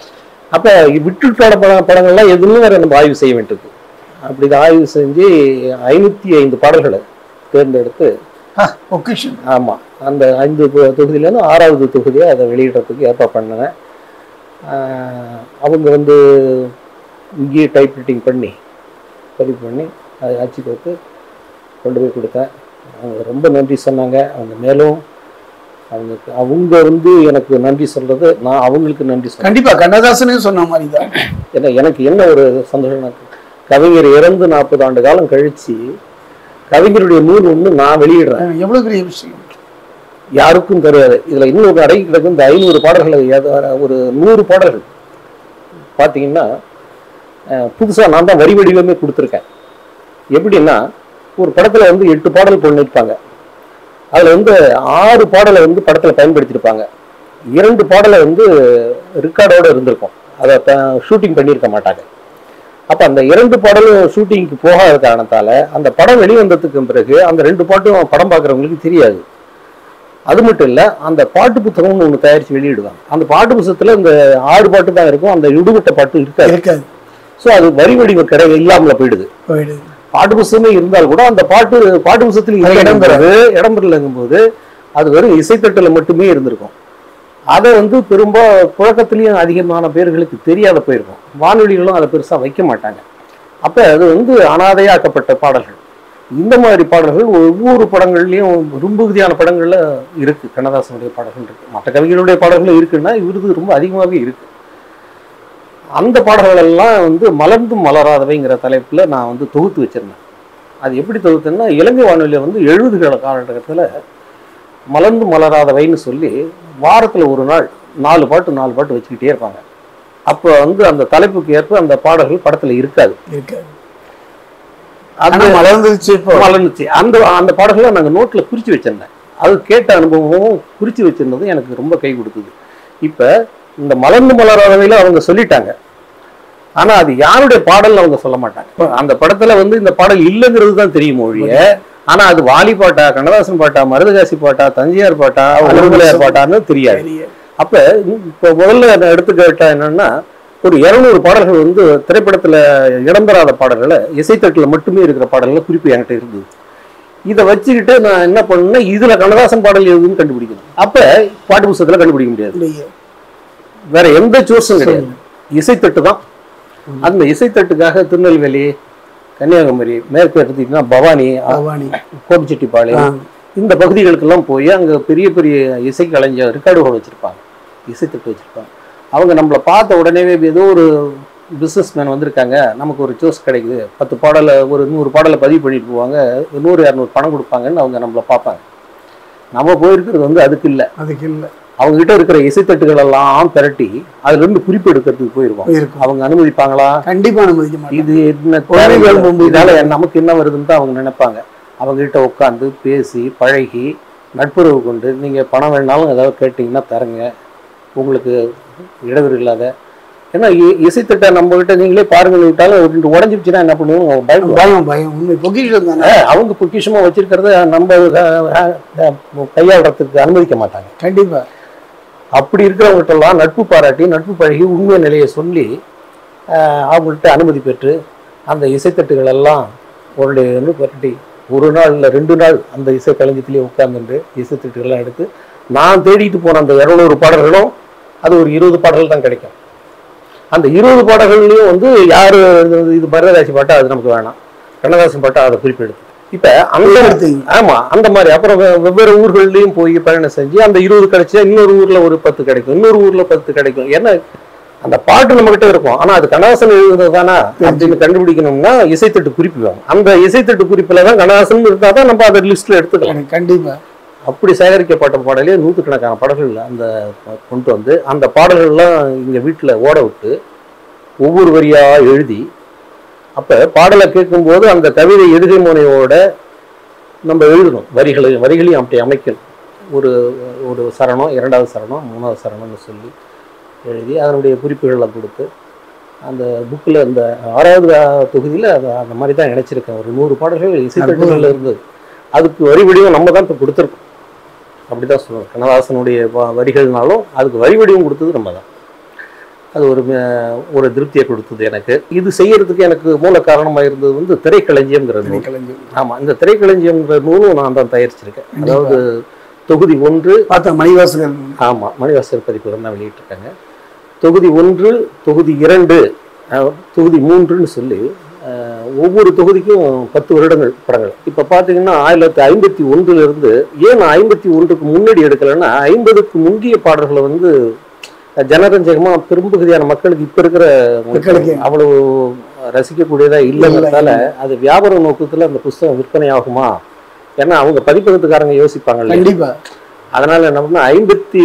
Speaker 1: அப்ப விட்டுட்டான படங்கள்லாம் எதுவுமே வேற நம்ம ஆய்வு செய்ய வேண்டியது. அப்படி ஆய்வு செஞ்சு 505 பாடல்களை தேர்ந்தெடுத்து ஆமா அந்த 5 தொகுதியிலேருந்து 6வது தொகுதியை அதை வெளியிடறதுக்கு ஏற்பாடு பண்ணேன். அவங்க இங்கேயே டைப் ரைட்டிங் பண்ணி பதிவு பண்ணி அதை ஆட்சி கொடுத்து கொண்டு போய் கொடுத்தேன். அவங்க ரொம்ப நன்றி சொன்னாங்க. அவங்க மேலும் அவங்க எனக்கு நன்றி சொல்றது, நான் அவங்களுக்கு நன்றி சொல்றேன்.
Speaker 3: கண்டிப்பா கண்ணதாசனே சொன்ன மாதிரி தான்.
Speaker 1: ஏன்னா எனக்கு என்ன ஒரு சந்தோஷம், கவிஞர் இறந்து 40 ஆண்டு காலம் கழிச்சு கவிஞருடைய நூல் நான் வெளியிடுறேன்.
Speaker 3: எவ்வளவு பெரிய விஷயம்,
Speaker 1: யாருக்கும் தெரியாது. இதுல இன்னொரு அடங்கி கிடக்கு இந்த 500 பாடல்களை, ஒரு 100 பாடல்கள் பார்த்தீங்கன்னா புதுசா நான் தான் வரி வடிவமே கொடுத்துருக்கேன். எப்படின்னா, ஒரு படத்துல 8 பாடல் பண்ணிருப்பாங்க. அதுல 6 பாடலை படத்துல பயன்படுத்தியிருப்பாங்க. 2 பாடலை ரெக்கார்டோட இருந்திருக்கும், அதை ஷூட்டிங் பண்ணியிருக்க மாட்டாங்க. அப்ப அந்த 2 பாடலும் ஷூட்டிங்க்கு போகாத காரணத்தால அந்த படம் வெளிவந்ததுக்கு பிறகு அந்த 2 பாட்டும் படம் பார்க்குறவங்களுக்கு தெரியாது. அது மட்டும் இல்ல, அந்த பாட்டு புத்தகம்னு ஒன்று தயாரிச்சு வெளியிடுவாங்க. அந்த பாட்டு புத்தகத்துல இந்த 6 பாட்டு தான் இருக்கும், அந்த விடுபட்ட பாட்டு இருக்காது. ஸோ அது வரி வடிவ இல்லாமல போயிடுது. பாட்டு புஸ்தகமே இருந்தால் கூட அந்த பாட்டு புஸ்தகத்தில் இடம்பெறலங்கும் போது அது வெறும் இசைத்தட்டுல மட்டுமே இருந்திருக்கும். அதை வந்து புழக்கத்திலையும் அதிகமான பேர்களுக்கு தெரியாத போயிருக்கும். வானொலிகளும் அதை பெருசா வைக்க மாட்டாங்க. அப்ப அது வந்து அனாதையாக்கப்பட்ட பாடல்கள். இந்த மாதிரி பாடல்கள் ஒவ்வொரு படங்கள்லயும் விரும்புதியான படங்கள்ல இருக்கு. கண்ணதாசனுடைய பாடல்கள் இருக்கு, மற்ற கவிகளுடைய பாடல்கள் இருக்குன்னா இவரது ரொம்ப அதிகமாகவே இருக்கு. அந்த பாடல்கள் எல்லாம் வந்து மலர்ந்தும் மலராதவைங்கிற தலைப்புல நான் வந்து தொகுத்து வச்சிருந்தேன். அது எப்படி தொகுத்தேன்னா, இலங்கை வானொலியில வந்து 70 காலகட்டத்தில் மலர்ந்து மலராதவைன்னு சொல்லி வாரத்துல ஒரு நாள் 4 பாட்டு வச்சுக்கிட்டே இருப்பாங்க. அப்போ வந்து அந்த தலைப்புக்கு ஏற்ப அந்த பாடல்கள் படத்துல இருக்காது. அது மலர்ந்துச்சு. அந்த பாடல்களை நாங்கள் நோட்ல குறிச்சு வச்சிருந்தேன். அது கேட்ட அனுபவமும் குறிச்சு வச்சிருந்ததும் எனக்கு ரொம்ப கை கொடுத்தது. இப்ப இந்த மலர்ந்து மலராதவையில அவங்க சொல்லிட்டாங்க, ஆனா அது யாருடைய பாடல் அவங்க சொல்ல மாட்டாங்க. அந்த படத்துல வந்து இந்த பாடல் இல்லைங்கிறது தான் தெரியும் ஒழிய, ஆனா அது வாலி பாட்டா, கண்ணதாசன் பாட்டா, மருதகாசி பாட்டா, தஞ்சியார் பாட்டா, உலகலையார் பாட்டான்னு தெரியாது. அப்ப இப்ப முதல்ல எடுத்துக்கிட்டா என்னன்னா, ஒரு 200 பாடல்கள் வந்து திரைப்படத்துல இடம்பெறாத பாடல்களை, இசைத்தட்டுல மட்டுமே இருக்கிற பாடல்களை குறிப்பு என்கிட்ட இருந்தது. இதை வச்சுக்கிட்டு நான் என்ன பண்ணேன்னா, இதுல கண்ணதாசன் பாடல் எதுன்னு கண்டுபிடிக்கணும். அப்ப பாட்டு புத்தகத்துல கண்டுபிடிக்க முடியாது, வேற எந்த சோர்ஸும் கிடையாது, இசைத்தட்டு தான். அந்த இசைத்தட்டுக்காக திருநெல்வேலி, கன்னியாகுமரி, மேற்கு எடுத்துக்கிட்டீங்கன்னா பவானி, கோபிச்செட்டிப்பாளையம், இந்த பகுதிகளுக்கெல்லாம் போய் அங்கே பெரிய பெரிய இசை கலைஞர் ரெக்கார்டுகள் வச்சுருப்பாங்க, இசைத்தட்டு வச்சுருப்பாங்க. அவங்க நம்மளை பார்த்த உடனே ஏதோ ஒரு பிஸ்னஸ் மேன் வந்திருக்காங்க, நமக்கு ஒரு சோர்ஸ் கிடைக்குது, 10 பாடலை ஒரு 100 பாடலை பதிவு பண்ணிட்டு போவாங்க, 100-200 பணம் கொடுப்பாங்கன்னு அவங்க நம்மளை பார்ப்பாங்க. நம்ம போயிருக்கிறது வந்து அதுக்கு இல்லை. அவங்க கிட்ட இருக்கிற இசைத்தட்டுகள் எல்லாம் திரட்டி அதுல இருந்து குறிப்பு எடுக்கிறதுக்கு போயிருவோம். அவங்க அனுமதிப்பாங்களா? கண்டிப்பா அனுமதிக்க மாட்டாங்க. இது என்ன இதால நமக்கு என்ன வருதுன்னு தான் அவங்க நினைப்பாங்க. அவங்க கிட்ட உட்காந்து பேசி பழகி நட்புறவு கொண்டு, நீங்க பணம் வேணாலும் ஏதாவது கேட்டீங்கன்னா தரங்க, உங்களுக்கு இடைவெளி இல்லாத. ஏன்னா இசைத்தட்டை நம்ம கிட்ட நீங்களே பாருங்க விட்டாலும் உடஞ்சிருச்சுன்னா என்ன பண்ணுவோம்? அவங்க பொக்கிஷமா வச்சிருக்கிறத நம்ம கையாளுறதுக்கு அனுமதிக்க மாட்டாங்க. கண்டிப்பா அப்படி இருக்கிறவங்ககிட்ட எல்லாம் நட்பு பாராட்டி, நட்பு பழகி, உண்மை நிலையை சொல்லி அவங்கள்ட்ட அனுமதி பெற்று அந்த இசைத்தட்டுகள் எல்லாம் ஒன்று பரட்டி ஒரு நாள் இல்லை 2 நாள் அந்த இசை களஞ்சியத்திலேயே உட்கார்ந்துட்டு இசைத்தட்டுகள்லாம் எடுத்து நான் தேடிட்டு போன அந்த 200 பாடல்களும் அது ஒரு 20 பாடல்கள் தான் கிடைக்கும். அந்த 20 பாடல்கள்லையும் வந்து யாரு இது மருதகாசி பாட்டா அது நமக்கு வேணாம், கண்ணதாசன் பாட்டா அதை குறிப்பெடுத்து இப்ப அந்த ஆமா அந்த மாதிரி அப்புறம் வெவ்வேறு ஊர்கள்லயும் போய் பயணம் செஞ்சு அந்த 20 கிடைச்சா இன்னொரு ஊர்ல ஒரு 10 கிடைக்கும், இன்னொரு ஊர்ல 10 கிடைக்கும். ஏன்னா அந்த பாட்டு நம்ம கிட்ட இருக்கும், ஆனா அது கண்ணதாசன் எழுதுனதுதானா அப்படின்னு கண்டுபிடிக்கணும்னா இசைத்தட்டு குறிப்பு வேணும். அந்த இசைத்தட்டு குறிப்புல தான் கண்ணதாசன் இருந்தாதான் நம்ம அதை லிஸ்ட்ல எடுத்துக்கலாம். கண்டிப்பா அப்படி சேகரிக்கப்பட்ட பாடலே 100கணக்கான பாடல்கள் அந்த கொண்டு வந்து அந்த பாடல்கள்லாம் இங்க வீட்டுல ஓட விட்டு ஒவ்வொரு வரியா எழுதி, அப்ப பாடலை கேட்கும்போது அந்த கவிதை எதுகை முனையோட நம்ம எழுதணும், வரிகளையும் அப்படி அமைக்கணும். ஒரு சரணம், 2வது சரணம், 3வது சரணம்னு சொல்லி எழுதி அதனுடைய குறிப்புகளை கொடுத்து அந்த புக்கில் அந்த 6வது தொகுதியில் அந்த மாதிரி தான் இணைச்சிருக்கேன். ஒரு 100 பாடல்கள் இசைத்தட்டுகளில் இருந்தது. அதுக்கு வரி வடிவம் நம்ம தான் இப்போ கொடுத்துருக்கோம். அப்படிதான் சொல்லுவோம். கண்ணதாசனுடைய வரிகள்னாலும் அதுக்கு வரி வடிவம் கொடுத்தது நம்ம தான். அது ஒரு திருப்தியை கொடுத்தது எனக்கு. இது செய்யறதுக்கு எனக்கு மூல காரணமாக இருந்தது வந்து திரைக்களஞ்சியம்ங்கிறது. ஆமாம், இந்த திரைக்களஞ்சியம்ங்கிற நூலும் நான் தான் தயாரிச்சிருக்கேன். அதாவது தொகுதி 1 பார்த்தா மணிவாசகர், ஆமாம் மணிவாசகர் பதிப்பு தான் வெளியிட்டிருக்காங்க. தொகுதி 1, தொகுதி 2, தொகுதி 3ன்னு சொல்லி ஒவ்வொரு தொகுதிக்கும் 10 வருடங்கள் படங்கள். இப்போ பார்த்தீங்கன்னா 1951 ஏன் 51க்கு முன்னாடி எடுக்கலைன்னா 50க்கு முந்தைய பாடல்களை வந்து ஜனரஞ்சகமா பெரும்பகுதியான மக்களுக்கு இப்ப இருக்கிற மக்களுக்கு அவ்வளவு ரசிக்கக்கூடியதா இல்லைங்கிறதால அது வியாபார நோக்கத்துல அந்த புஸ்தகம் விற்பனை ஆகுமா, ஏன்னா அவங்க பதிப்பகத்துக்காரங்க யோசிப்பாங்க கண்டிப்பா. அதனால என்ன பண்ணா 51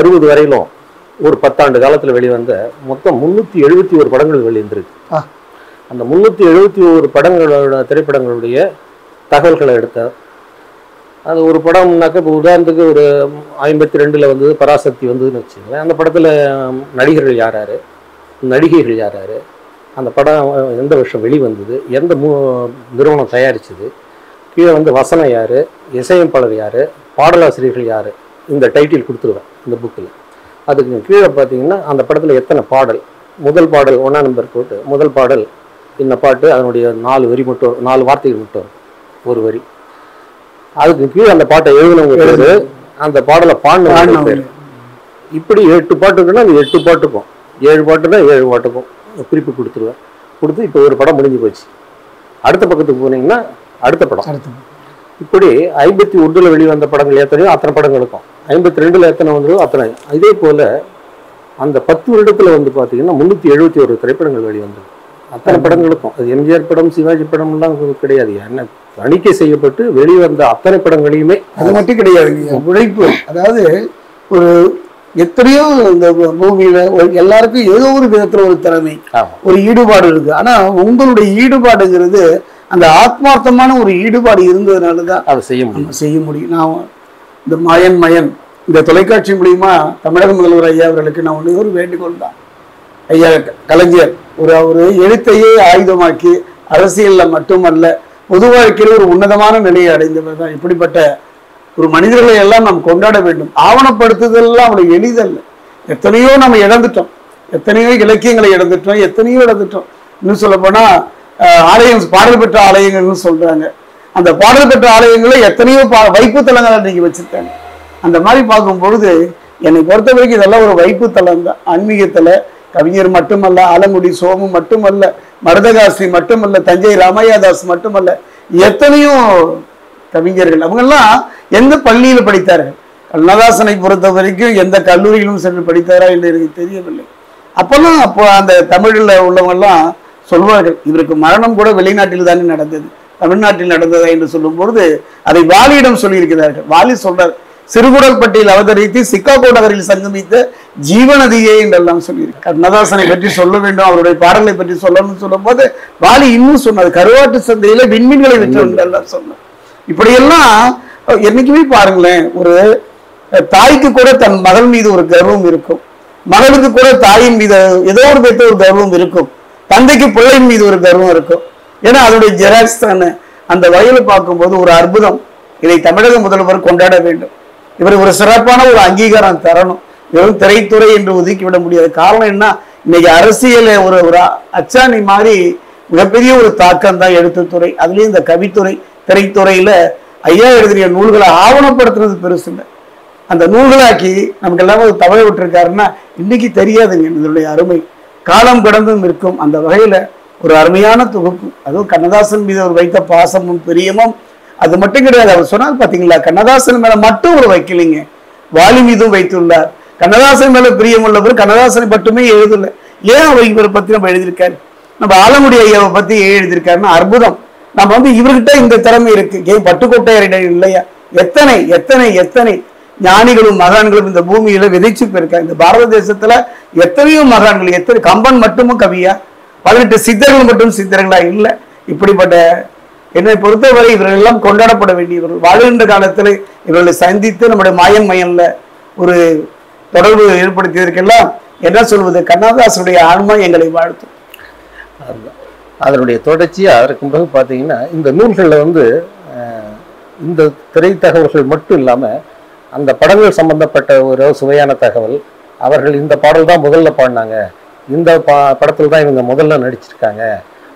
Speaker 1: 60 வரையிலும் ஒரு 10 ஆண்டு காலத்துல வெளிவந்த மொத்தம் 371 படங்கள் வெளிவந்திருக்கு. அந்த 371 படங்களோட திரைப்படங்களுடைய தகவல்களை எடுத்தார். அது ஒரு படம்னாக்க இப்போ உதாரணத்துக்கு ஒரு 52 வந்தது பராசக்தி வந்ததுன்னு வச்சுக்கோங்களேன். அந்த படத்தில் நடிகர்கள் யார் யார், நடிகைகள் யார் யார், அந்த படம் எந்த வருஷம் வெளிவந்தது, எந்த நிறுவனம் தயாரிச்சது, கீழே வந்து வசனம் யார், இசையமைப்பாளர் யார், பாடலாசிரியர்கள் யார், இந்த டைட்டில் கொடுத்துருவேன் இந்த புக்கில். அதுக்கு கீழே பார்த்தீங்கன்னா அந்த படத்தில் எத்தனை பாடல், முதல் பாடல் 1ஆம் நம்பர் போட்டு முதல் பாடல் இந்த பாட்டு அதனுடைய 4 வரி மட்டும் 4 வார்த்தைகள் மட்டும் ஒரு வரி. அதுக்கு கீழே அந்த பாட்டை எழுதினவங்க பேரு, அந்த பாடலை பாடினவங்க பேர். இப்படி 8 பாட்டுக்குன்னா அந்த 8 பாட்டுக்கும் 7 பாட்டுன்னா 7 பாட்டுக்கும் குறிப்பு கொடுத்துருவேன். கொடுத்து இப்போ ஒரு படம் முடிஞ்சு போச்சு. அடுத்த பக்கத்துக்கு போனீங்கன்னா அடுத்த படம். இப்படி 51 வெளிவந்த படங்கள் எத்தனையோ அத்தனை படங்களுக்கும் 52 எத்தனை வந்ததோ அத்தனை. இதே போல அந்த 10 வருடத்துல வந்து பார்த்தீங்கன்னா 371 திரைப்படங்கள் வெளிவந்தது. அத்தனை படங்களுக்கும் அது எம்ஜிஆர் படம் சிவாஜி படம்லாம் கிடையாது. என்ன தணிக்கை செய்யப்பட்டு வெளிவந்த அத்தனை படங்களையுமே
Speaker 3: அது மட்டும் கிடையாதுங்க, உழைப்பு. அதாவது ஒரு எத்தனையோ இந்த மூவியில எல்லாருக்கும் ஏதோ ஒரு விதத்துல ஒரு திறமை, ஒரு ஈடுபாடு இருக்கு. ஆனா உங்களுடைய ஈடுபாடுங்கிறது அந்த ஆத்மார்த்தமான ஒரு ஈடுபாடு இருந்ததுனாலதான் அதை செய்ய முடியும். நான் இந்த மயன் இந்த தொலைக்காட்சி மூலியமா தமிழக முதல்வர் ஐயா அவர்களுக்கு நான் ஒன்று ஒரு வேண்டுகோள் தான். ஐயா கலைஞர் ஒரு எழுத்தையே ஆயுதமாக்கி அரசியல்ல மட்டுமல்ல பொது வாழ்க்கையில் ஒரு உன்னதமான நிலையை அடைந்தவர் தான். இப்படிப்பட்ட ஒரு மனிதர்களை எல்லாம் நாம் கொண்டாட வேண்டும். ஆவணப்படுத்துதல்லாம் அவ்வளவு எளிதல்ல. எத்தனையோ நம்ம இழந்துட்டோம், எத்தனையோ இலக்கியங்களை இழந்துட்டோம், எத்தனையோ இழந்துட்டோம். இன்னும் சொல்ல போனா ஆலயம் பாடல் பெற்ற ஆலயங்கள்னு சொல்றாங்க. அந்த பாடல் பெற்ற ஆலயங்களை எத்தனையோ வைப்பு தலங்களை நீங்க வச்சிருக்காங்க. அந்த மாதிரி பார்க்கும் பொழுது என்னை பொறுத்த வரைக்கும் இதெல்லாம் ஒரு வைப்பு தலம் தான். ஆன்மீகத்துல கவிஞர் மட்டுமல்ல, ஆலங்குடி சோமு மட்டுமல்ல, மருதகாசி மட்டுமல்ல, தஞ்சை ராமையாதாஸ் மட்டுமல்ல, எத்தனையோ கவிஞர்கள். அவங்கெல்லாம் எந்த பள்ளியில படித்தார்கள்? கண்ணதாசனை பொறுத்த வரைக்கும் எந்த கல்லூரியிலும் சென்று படித்தாரா இல்லை எனக்கு தெரியவில்லை. அப்போ அந்த தமிழில் உள்ளவங்கெல்லாம் சொல்வார்கள், இவருக்கு மரணம் கூட வெளிநாட்டில் தானே நடந்தது, தமிழ்நாட்டில் நடந்ததா என்று சொல்லும் பொழுது அதை வாலியிடம் சொல்லியிருக்கிறார்கள். வாலி சொல்றார், சிறுகுடல் பட்டியல் அவதரித்து சிக்காகோ நகரில் சங்கமித்த ஜீவநதியே என்றெல்லாம் சொல்லியிருக்கு. கண்ணதாசனை பற்றி சொல்ல வேண்டும், அவருடைய பாடலை பற்றி சொல்லணும்னு சொல்லும் போது வாலி இன்னும் சொன்னார், கருவாட்டு சந்தையில விண்மீன்களை விற்று என்றெல்லாம் சொன்னார். இப்படியெல்லாம் என்னைக்குமே பாருங்களேன், ஒரு தாய்க்கு கூட தன் மகள் மீது ஒரு கர்வம் இருக்கும், மகளுக்கு கூட தாயின் மீது ஏதோ ஒரு பேர்த்த ஒரு கர்வம் இருக்கும், தந்தைக்கு பிள்ளையின் மீது ஒரு கர்வம் இருக்கும். ஏன்னா அதனுடைய ஜெராக்ஸ் தானே. அந்த வகையில பார்க்கும்போது ஒரு அற்புதம். இதை தமிழக முதல்வர் கொண்டாட வேண்டும். இவர் ஒரு சிறப்பான ஒரு அங்கீகாரம் தரணும். வெறும் திரைத்துறை என்று ஒதுக்கிவிட முடியாது. காரணம் என்ன, இன்னைக்கு அரசியல ஒரு அச்சாணி மாதிரி மிகப்பெரிய ஒரு தாக்கம் தான் எழுத்துத்துறை. அதுலயும் இந்த கவித்துறை திரைத்துறையில ஐயா எழுதிய நூல்களை ஆவணப்படுத்துறது பெருசு இல்லை. அந்த நூல்களாக்கி நமக்கு எல்லாமே ஒரு தவறை விட்டுருக்காருன்னா இன்னைக்கு தெரியாதுங்க இதனுடைய அருமை. காலம் கடந்தும் இருக்கும். அந்த வகையில ஒரு அருமையான தொகுப்பு. அதுவும் கண்ணதாசன் மீது அவர் வைத்த பாசமும் பிரியமும் அது மட்டும் கிடையாது. அவர் சொன்னார் பாத்தீங்களா, கண்ணதாசன் மேல மட்டும் ஒரு வைக்கலைங்க, வாலி மீதும் வைத்துள்ளார். கண்ணதாசன் மேல பிரியம் உள்ளவர் கண்ணதாசனை மட்டுமே எழுதல. ஏன் அவர் இவரை பத்தி நம்ம எழுதியிருக்காரு, நம்ம ஆலங்குடி ஐயாவை பத்தி எழுதியிருக்காருன்னா அற்புதம். நம்ம இவர்கிட்ட இந்த திறமை இருக்கு, ஏன் பட்டுக்கோட்டையரிடம் இல்லையா? எத்தனை எத்தனை எத்தனை ஞானிகளும் மகான்களும் இந்த பூமியில விதைச்சு போயிருக்காங்க. இந்த பாரத தேசத்துல எத்தனையோ மகான்கள், எத்தனை கம்பன் மட்டுமும் கவியா, 18 சித்தர்கள் மட்டும் சித்தர்களா இல்லை. இப்படிப்பட்ட என்னை பொறுத்தவரை இவர்கள் எல்லாம் கொண்டாடப்பட வேண்டியவர்கள். வாழ்கின்ற காலத்தில் இவர்களை சந்தித்து நம்முடைய மயன்ல ஒரு தொடர்பு ஏற்படுத்தியதற்கெல்லாம் என்ன சொல்வது, கண்ணதாசனுடைய ஆன்மா எங்களை வாழ்த்தும்.
Speaker 1: அதனுடைய தொடர்ச்சியாக இருக்கும்போது பார்த்தீங்கன்னா இந்த நூல்களில் இந்த திரை தகவல்கள் மட்டும் இல்லாமல் அந்த படங்கள் சம்பந்தப்பட்ட ஒரு சுவையான தகவல். அவர்கள் இந்த பாடல் தான் முதல்ல பாடினாங்க, இந்த படத்தில் தான் இவங்க முதல்ல நடிச்சிருக்காங்க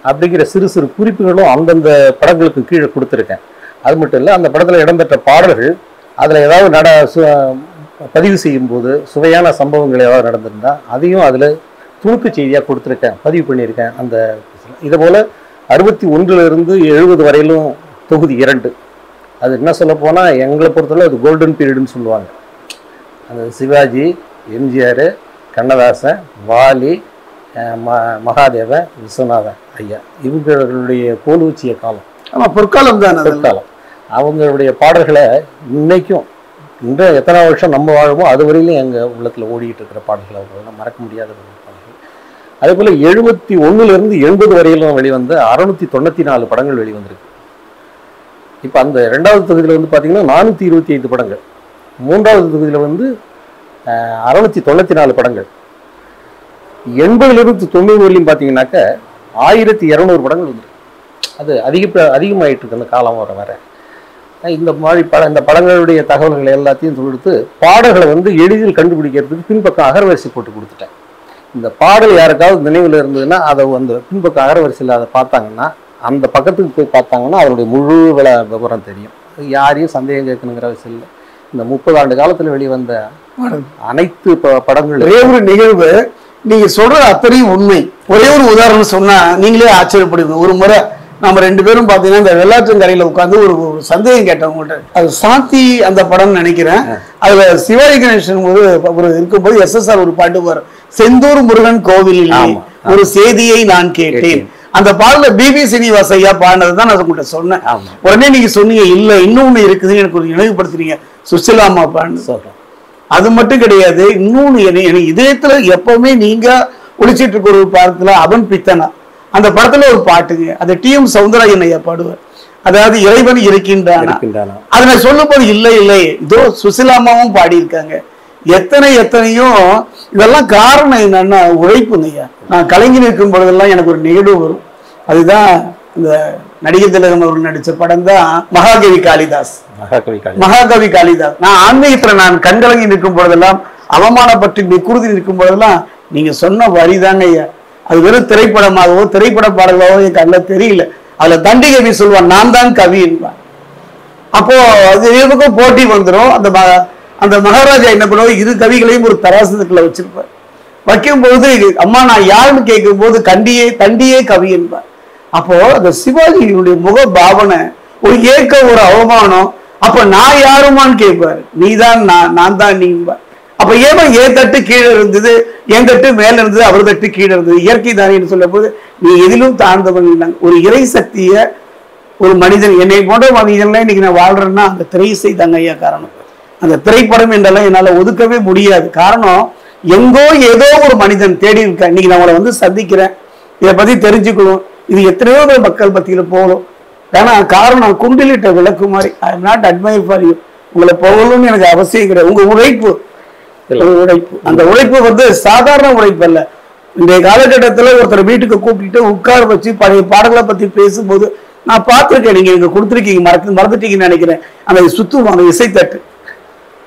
Speaker 1: அப்படிங்கிற சிறு சிறு குறிப்புகளும் அந்தந்த படங்களுக்கு கீழே கொடுத்துருக்கேன். அது மட்டும் இல்லை, அந்த படத்தில் இடம்பெற்ற பாடல்கள் அதில் ஏதாவது பதிவு செய்யும்போது சுவையான சம்பவங்கள் ஏதாவது நடந்திருந்தால் அதையும் அதில் துணுக்கு செய்தியாக கொடுத்துருக்கேன், பதிவு பண்ணியிருக்கேன். அந்த இதே போல் 61 to 70 வரையிலும் தொகுதி 2. அது என்ன சொல்ல போனால் எங்களை பொறுத்தவரை அது கோல்டன் பீரியட்னு சொல்லுவாங்க. அந்த சிவாஜி, எம்ஜிஆர், கண்ணதாசன், வாலி, மகாதேவன், விஸ்வநாதன் ஐயா இவங்களுடைய கோலூச்சிய காலம்.
Speaker 3: ஆமாம், பொற்காலம் தான்.
Speaker 1: பொற்காலம். அவங்களுடைய பாடல்களை இன்னைக்கும் இன்றும் எத்தனை வருஷம் நம்ம வாழுமோ அது வரையிலும் எங்கள் உள்ளத்தில் ஓடிக்கிட்டு இருக்கிற பாடல்கள் அவங்களெல்லாம் மறக்க முடியாத பாடல்கள். அதே போல் 71 to 80 வரையிலும் வெளிவந்த 694 படங்கள் வெளிவந்திருக்கு. இப்போ அந்த 2வது தொகுதியில் பார்த்தீங்கன்னா 425 படங்கள், 3வது தொகுதியில் 694 படங்கள், 80 to 90 வரையிலும் பார்த்தீங்கன்னாக்க 1200 படங்கள் வந்துருக்கு. அது அதிகமாகிட்டு இருக்கு அந்த காலம் வர. இந்த மாதிரி இந்த படங்களுடைய தகவல்கள் எல்லாத்தையும் கொடுத்து பாடல்களை எளிதில் கண்டுபிடிக்கிறதுக்கு பின்பக்கம் அகர்வரிசை போட்டு கொடுத்துட்டேன். இந்த பாடல் யாருக்காவது நினைவில் இருந்ததுன்னா அதை அந்த பின்பக்க அகரவரிசையில் அதை பார்த்தாங்கன்னா அந்த பக்கத்துக்கு போய் பார்த்தாங்கன்னா அதனுடைய முழு விவரம் தெரியும். யாரையும் சந்தேகம் கேட்கணுங்கிற அவசியம் இல்லை. இந்த 30 ஆண்டு காலத்தில் வெளிவந்த அனைத்து படங்கள்
Speaker 3: ஒரே ஒரு நிகழ்வு நீங்க சொல்ற அத்தனையும் உண்மை. ஒரே ஒரு உதாரணம் சொன்னா நீங்களே ஆச்சரியப்படுவீங்க. ஒரு முறை நம்ம 2 பேரும் பாத்தீங்கன்னா இந்த வெள்ளாற்றங்கரையில உட்காந்து ஒரு சந்தேகம் கேட்டவங்கள்ட்ட, அது சாந்தி அந்த படம் நினைக்கிறேன். அதுல சிவாஜி கணேசன் ஒரு இருக்கும்போது SSR ஒரு பாட்டு வரும், செந்தூர் முருகன் கோவிலில் ஒரு செய்தியை நான் கேட்டேன். அந்த பாடல பிபி சீனிவாஸ் ஐயா பாடினதுதான் நான் உங்கள்கிட்ட சொன்னேன். உடனே நீங்க சொன்னீங்க இல்ல இன்னொன்னு இருக்குதுன்னு எனக்கு ஒரு நினைவுபடுத்துறீங்க, சுசிலாமா பாடினு சொல்றேன். அது மட்டும் கிடையாது, இன்னொன்னு எனக்கு இதயத்துல எப்பவுமே நீங்க ஒழிச்சிட்டு இருக்க ஒரு படத்துல அவன் பித்தனா அந்த படத்துல ஒரு பாட்டுங்க, அது TM சௌந்தரராஜன் ஐயா பாடுவார். அதாவது இறைவன் இருக்கின்றானா. அதை நான் சொல்லும் போது இல்லை இல்லை இதோ சுசிலாமாவும் பாடியிருக்காங்க. எத்தனையோ இதெல்லாம் காரணம் என்னன்னா உழைப்புங்க ஐயா. நான் கலைஞர் இருக்கும் பொழுதெல்லாம் எனக்கு ஒரு நிகழ்வு வரும். அதுதான் இந்த நடிகர் திலகம் அவர்கள் நடிச்ச படம் தான் மகாகவி காளிதாஸ். நான் ஆன்மீகத்துல நான் கண்கலங்கி நிற்கும் பொழுதெல்லாம், அவமானப்பட்டு நிக்குறுதி நிற்கும் பொழுதெல்லாம் நீங்க சொன்ன வரிதாங்க ஐயா. அது வெறும் திரைப்படமாகவோ திரைப்பட பாடலாவோ என் கண்ணில் தெரியல. அதுல தண்டி கவி சொல்லுவான், நான் தான் கவி என்பான். அப்போ அது எதுக்கும் போட்டி வந்துடும். அந்த மகாராஜா என்ன பண்ணுவோம், 2 கவிகளையும் ஒரு தராசத்துக்குள்ள வச்சிருப்பார். வைக்கும்போது அம்மா நான் யாருன்னு கேட்கும் போது தண்டியே கவி என்பார். அப்போ அந்த சிவாஜியினுடைய முக பாவனை, ஒரு ஏற்க ஒரு அவமானம். அப்ப நான் யாருமான்னு கேட்பாரு, நீதான் நான் தான் நீம்பார். அப்ப ஏன் தட்டு கீழே இருந்தது, என் தட்டு மேல இருந்தது, அவர் தட்டு கீழே இருந்தது, இயற்கை தானேன்னு சொல்லும் போது நீ எதிலும் தாழ்ந்தவன். ஒரு இறை சக்திய ஒரு மனிதன், என்னை போன்ற மனிதன்லாம் இன்னைக்கு நான் வாழ்றேன்னா அந்த திரையிசை தாங்க ஐயா காரணம். அந்த திரைப்படம் என்றெல்லாம் என்னால ஒதுக்கவே முடியாது. காரணம் எங்கோ ஏதோ ஒரு மனிதன் தேடி இருக்கா. இன்னைக்கு நான் உங்களை சந்திக்கிறேன், இதை பத்தி தெரிஞ்சுக்கணும், இது எத்தனையோ பேர் மக்கள் பத்தியில போகணும். ஏன்னா காரணம் குண்டிலிட்ட விளக்கு மாதிரி. I am not admire for you. உங்களை போகணும்னு எனக்கு அவசியம் கிடையாது. உங்க உழைப்பு, அந்த உழைப்பு சாதாரண உழைப்பு அல்ல. இன்றைய காலகட்டத்தில் ஒருத்தர் வீட்டுக்கு கூப்பிட்டு உட்கார வச்சு பழைய பாடல்களை பத்தி பேசும்போது நான் பார்த்துருக்கேன். நீங்க இங்க கொடுத்துருக்கீங்க, மறந்துட்டீங்கன்னு நினைக்கிறேன். அந்த சுத்தும் அந்த இசைத்தட்டு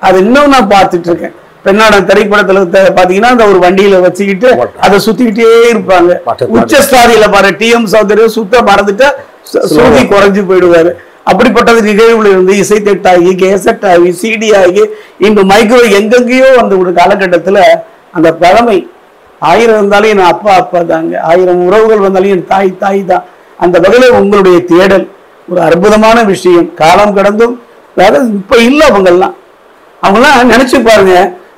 Speaker 3: அது இன்னும் நான் பார்த்துட்டு இருக்கேன். பெண்ணாடம் திரைப்படத்துல பாத்தீங்கன்னா அந்த ஒரு வண்டியில வச்சுக்கிட்டு அதை சுத்திக்கிட்டே இருப்பாங்க. உச்சஸ்தாரியில பாரு TM சௌந்தரராஜன் சுத்த மறந்துட்டா சுருதி குறைஞ்சு போயிடுவாரு. அப்படிப்பட்டது நிகழ்வுல இருந்து இசைத்தட்டாகி கேசட் ஆகி CD ஆகி இந்த மைக்ரோ எங்கெங்கேயோ அந்த ஒரு காலகட்டத்துல அந்த பழமை 1000 இருந்தாலும் என் அப்பா தாங்க, 1000 உறவுகள் வந்தாலும் என் தாய் தான். அந்த வகையில உங்களுடைய தேடல் ஒரு அற்புதமான விஷயம். காலம் கடந்தும் இப்ப இல்ல அவங்கெல்லாம் நினைச்சு பாருங்க.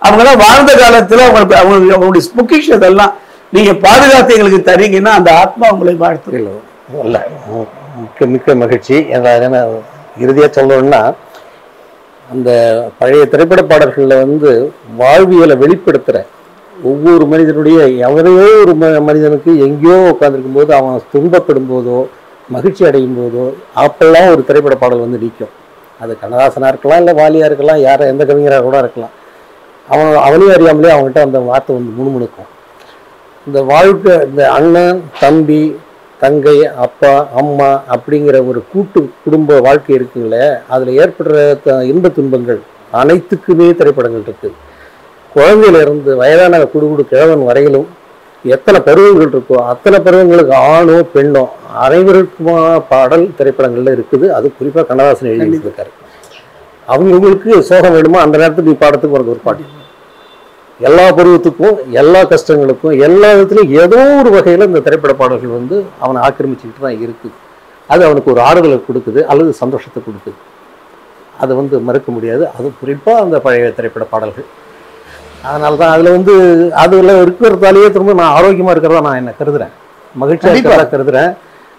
Speaker 3: அவங்கெல்லாம் வாழ்ந்த காலத்துல அவங்களுடைய பொக்கிஷத்தெல்லாம் நீங்க பாதுகாத்து எங்களுக்கு தரீங்கன்னா அந்த ஆத்மா உங்களை வாழ்த்து.
Speaker 1: மிக்க மகிழ்ச்சி. இறுதியா சொல்லணும்னா, அந்த பழைய திரைப்பட பாடல்கள்ல வாழ்வியலை வெளிப்படுத்துற ஒவ்வொரு மனிதனுடைய எவரையோ ஒரு மனிதனுக்கு எங்கேயோ உட்காந்துருக்கும் போது அவன் துன்பப்படும் போதோ மகிழ்ச்சி அடையும் போதோ அப்பெல்லாம் ஒரு திரைப்பட பாடல் நிற்கும். அது கண்ணதாசனா இருக்கலாம், இல்லை வாலியா இருக்கலாம், யாரை எந்த கவிஞராக கூட இருக்கலாம். அவனையும் அறியாமலே அவங்ககிட்ட அந்த வார்த்தை முணுமுணுக்கும். இந்த வாழ்க்கை, இந்த அண்ணன் தம்பி தங்கை அப்பா அம்மா அப்படிங்கிற ஒரு கூட்டு குடும்ப வாழ்க்கை இருக்குங்களே, அதில் ஏற்படுற இன்ப துன்பங்கள் அனைத்துக்குமே திரைப்படங்கள் இருக்குது. குழந்தையிலிருந்து வயதான குடுகுடு கிழவன் வரையிலும் எத்தனை பருவங்கள் இருக்கோ அத்தனை பருவங்களுக்கு ஆணோ பெண்ணோ அனைவருக்குமான பாடல் திரைப்படங்கள்ல இருக்குது. அது குறிப்பாக கண்ணதாசன் எழுதியிருக்காரு. அவங்களுக்கு சோகம் வேணுமோ அந்த நேரத்துக்கு நீ பாடத்துக்கு உனக்கு ஒரு பாட்டு. எல்லா பருவத்துக்கும் எல்லா கஷ்டங்களுக்கும் எல்லா விதத்துலையும் ஏதோ ஒரு வகையில் இந்த திரைப்பட பாடல்கள் அவனை ஆக்கிரமிச்சுக்கிட்டு தான் இருக்குது. அது அவனுக்கு ஒரு ஆறுதலை கொடுக்குது அல்லது சந்தோஷத்தை கொடுக்குது. அதை மறுக்க முடியாது. அது குறிப்பாக அந்த பழைய திரைப்பட பாடல்கள். அதனால தான் அதில் இருக்கிறதாலேயே திரும்ப நான் ஆரோக்கியமாக இருக்கிறதா நான் என்ன கருதுகிறேன், மகிழ்ச்சியாக கருதுகிறேன்.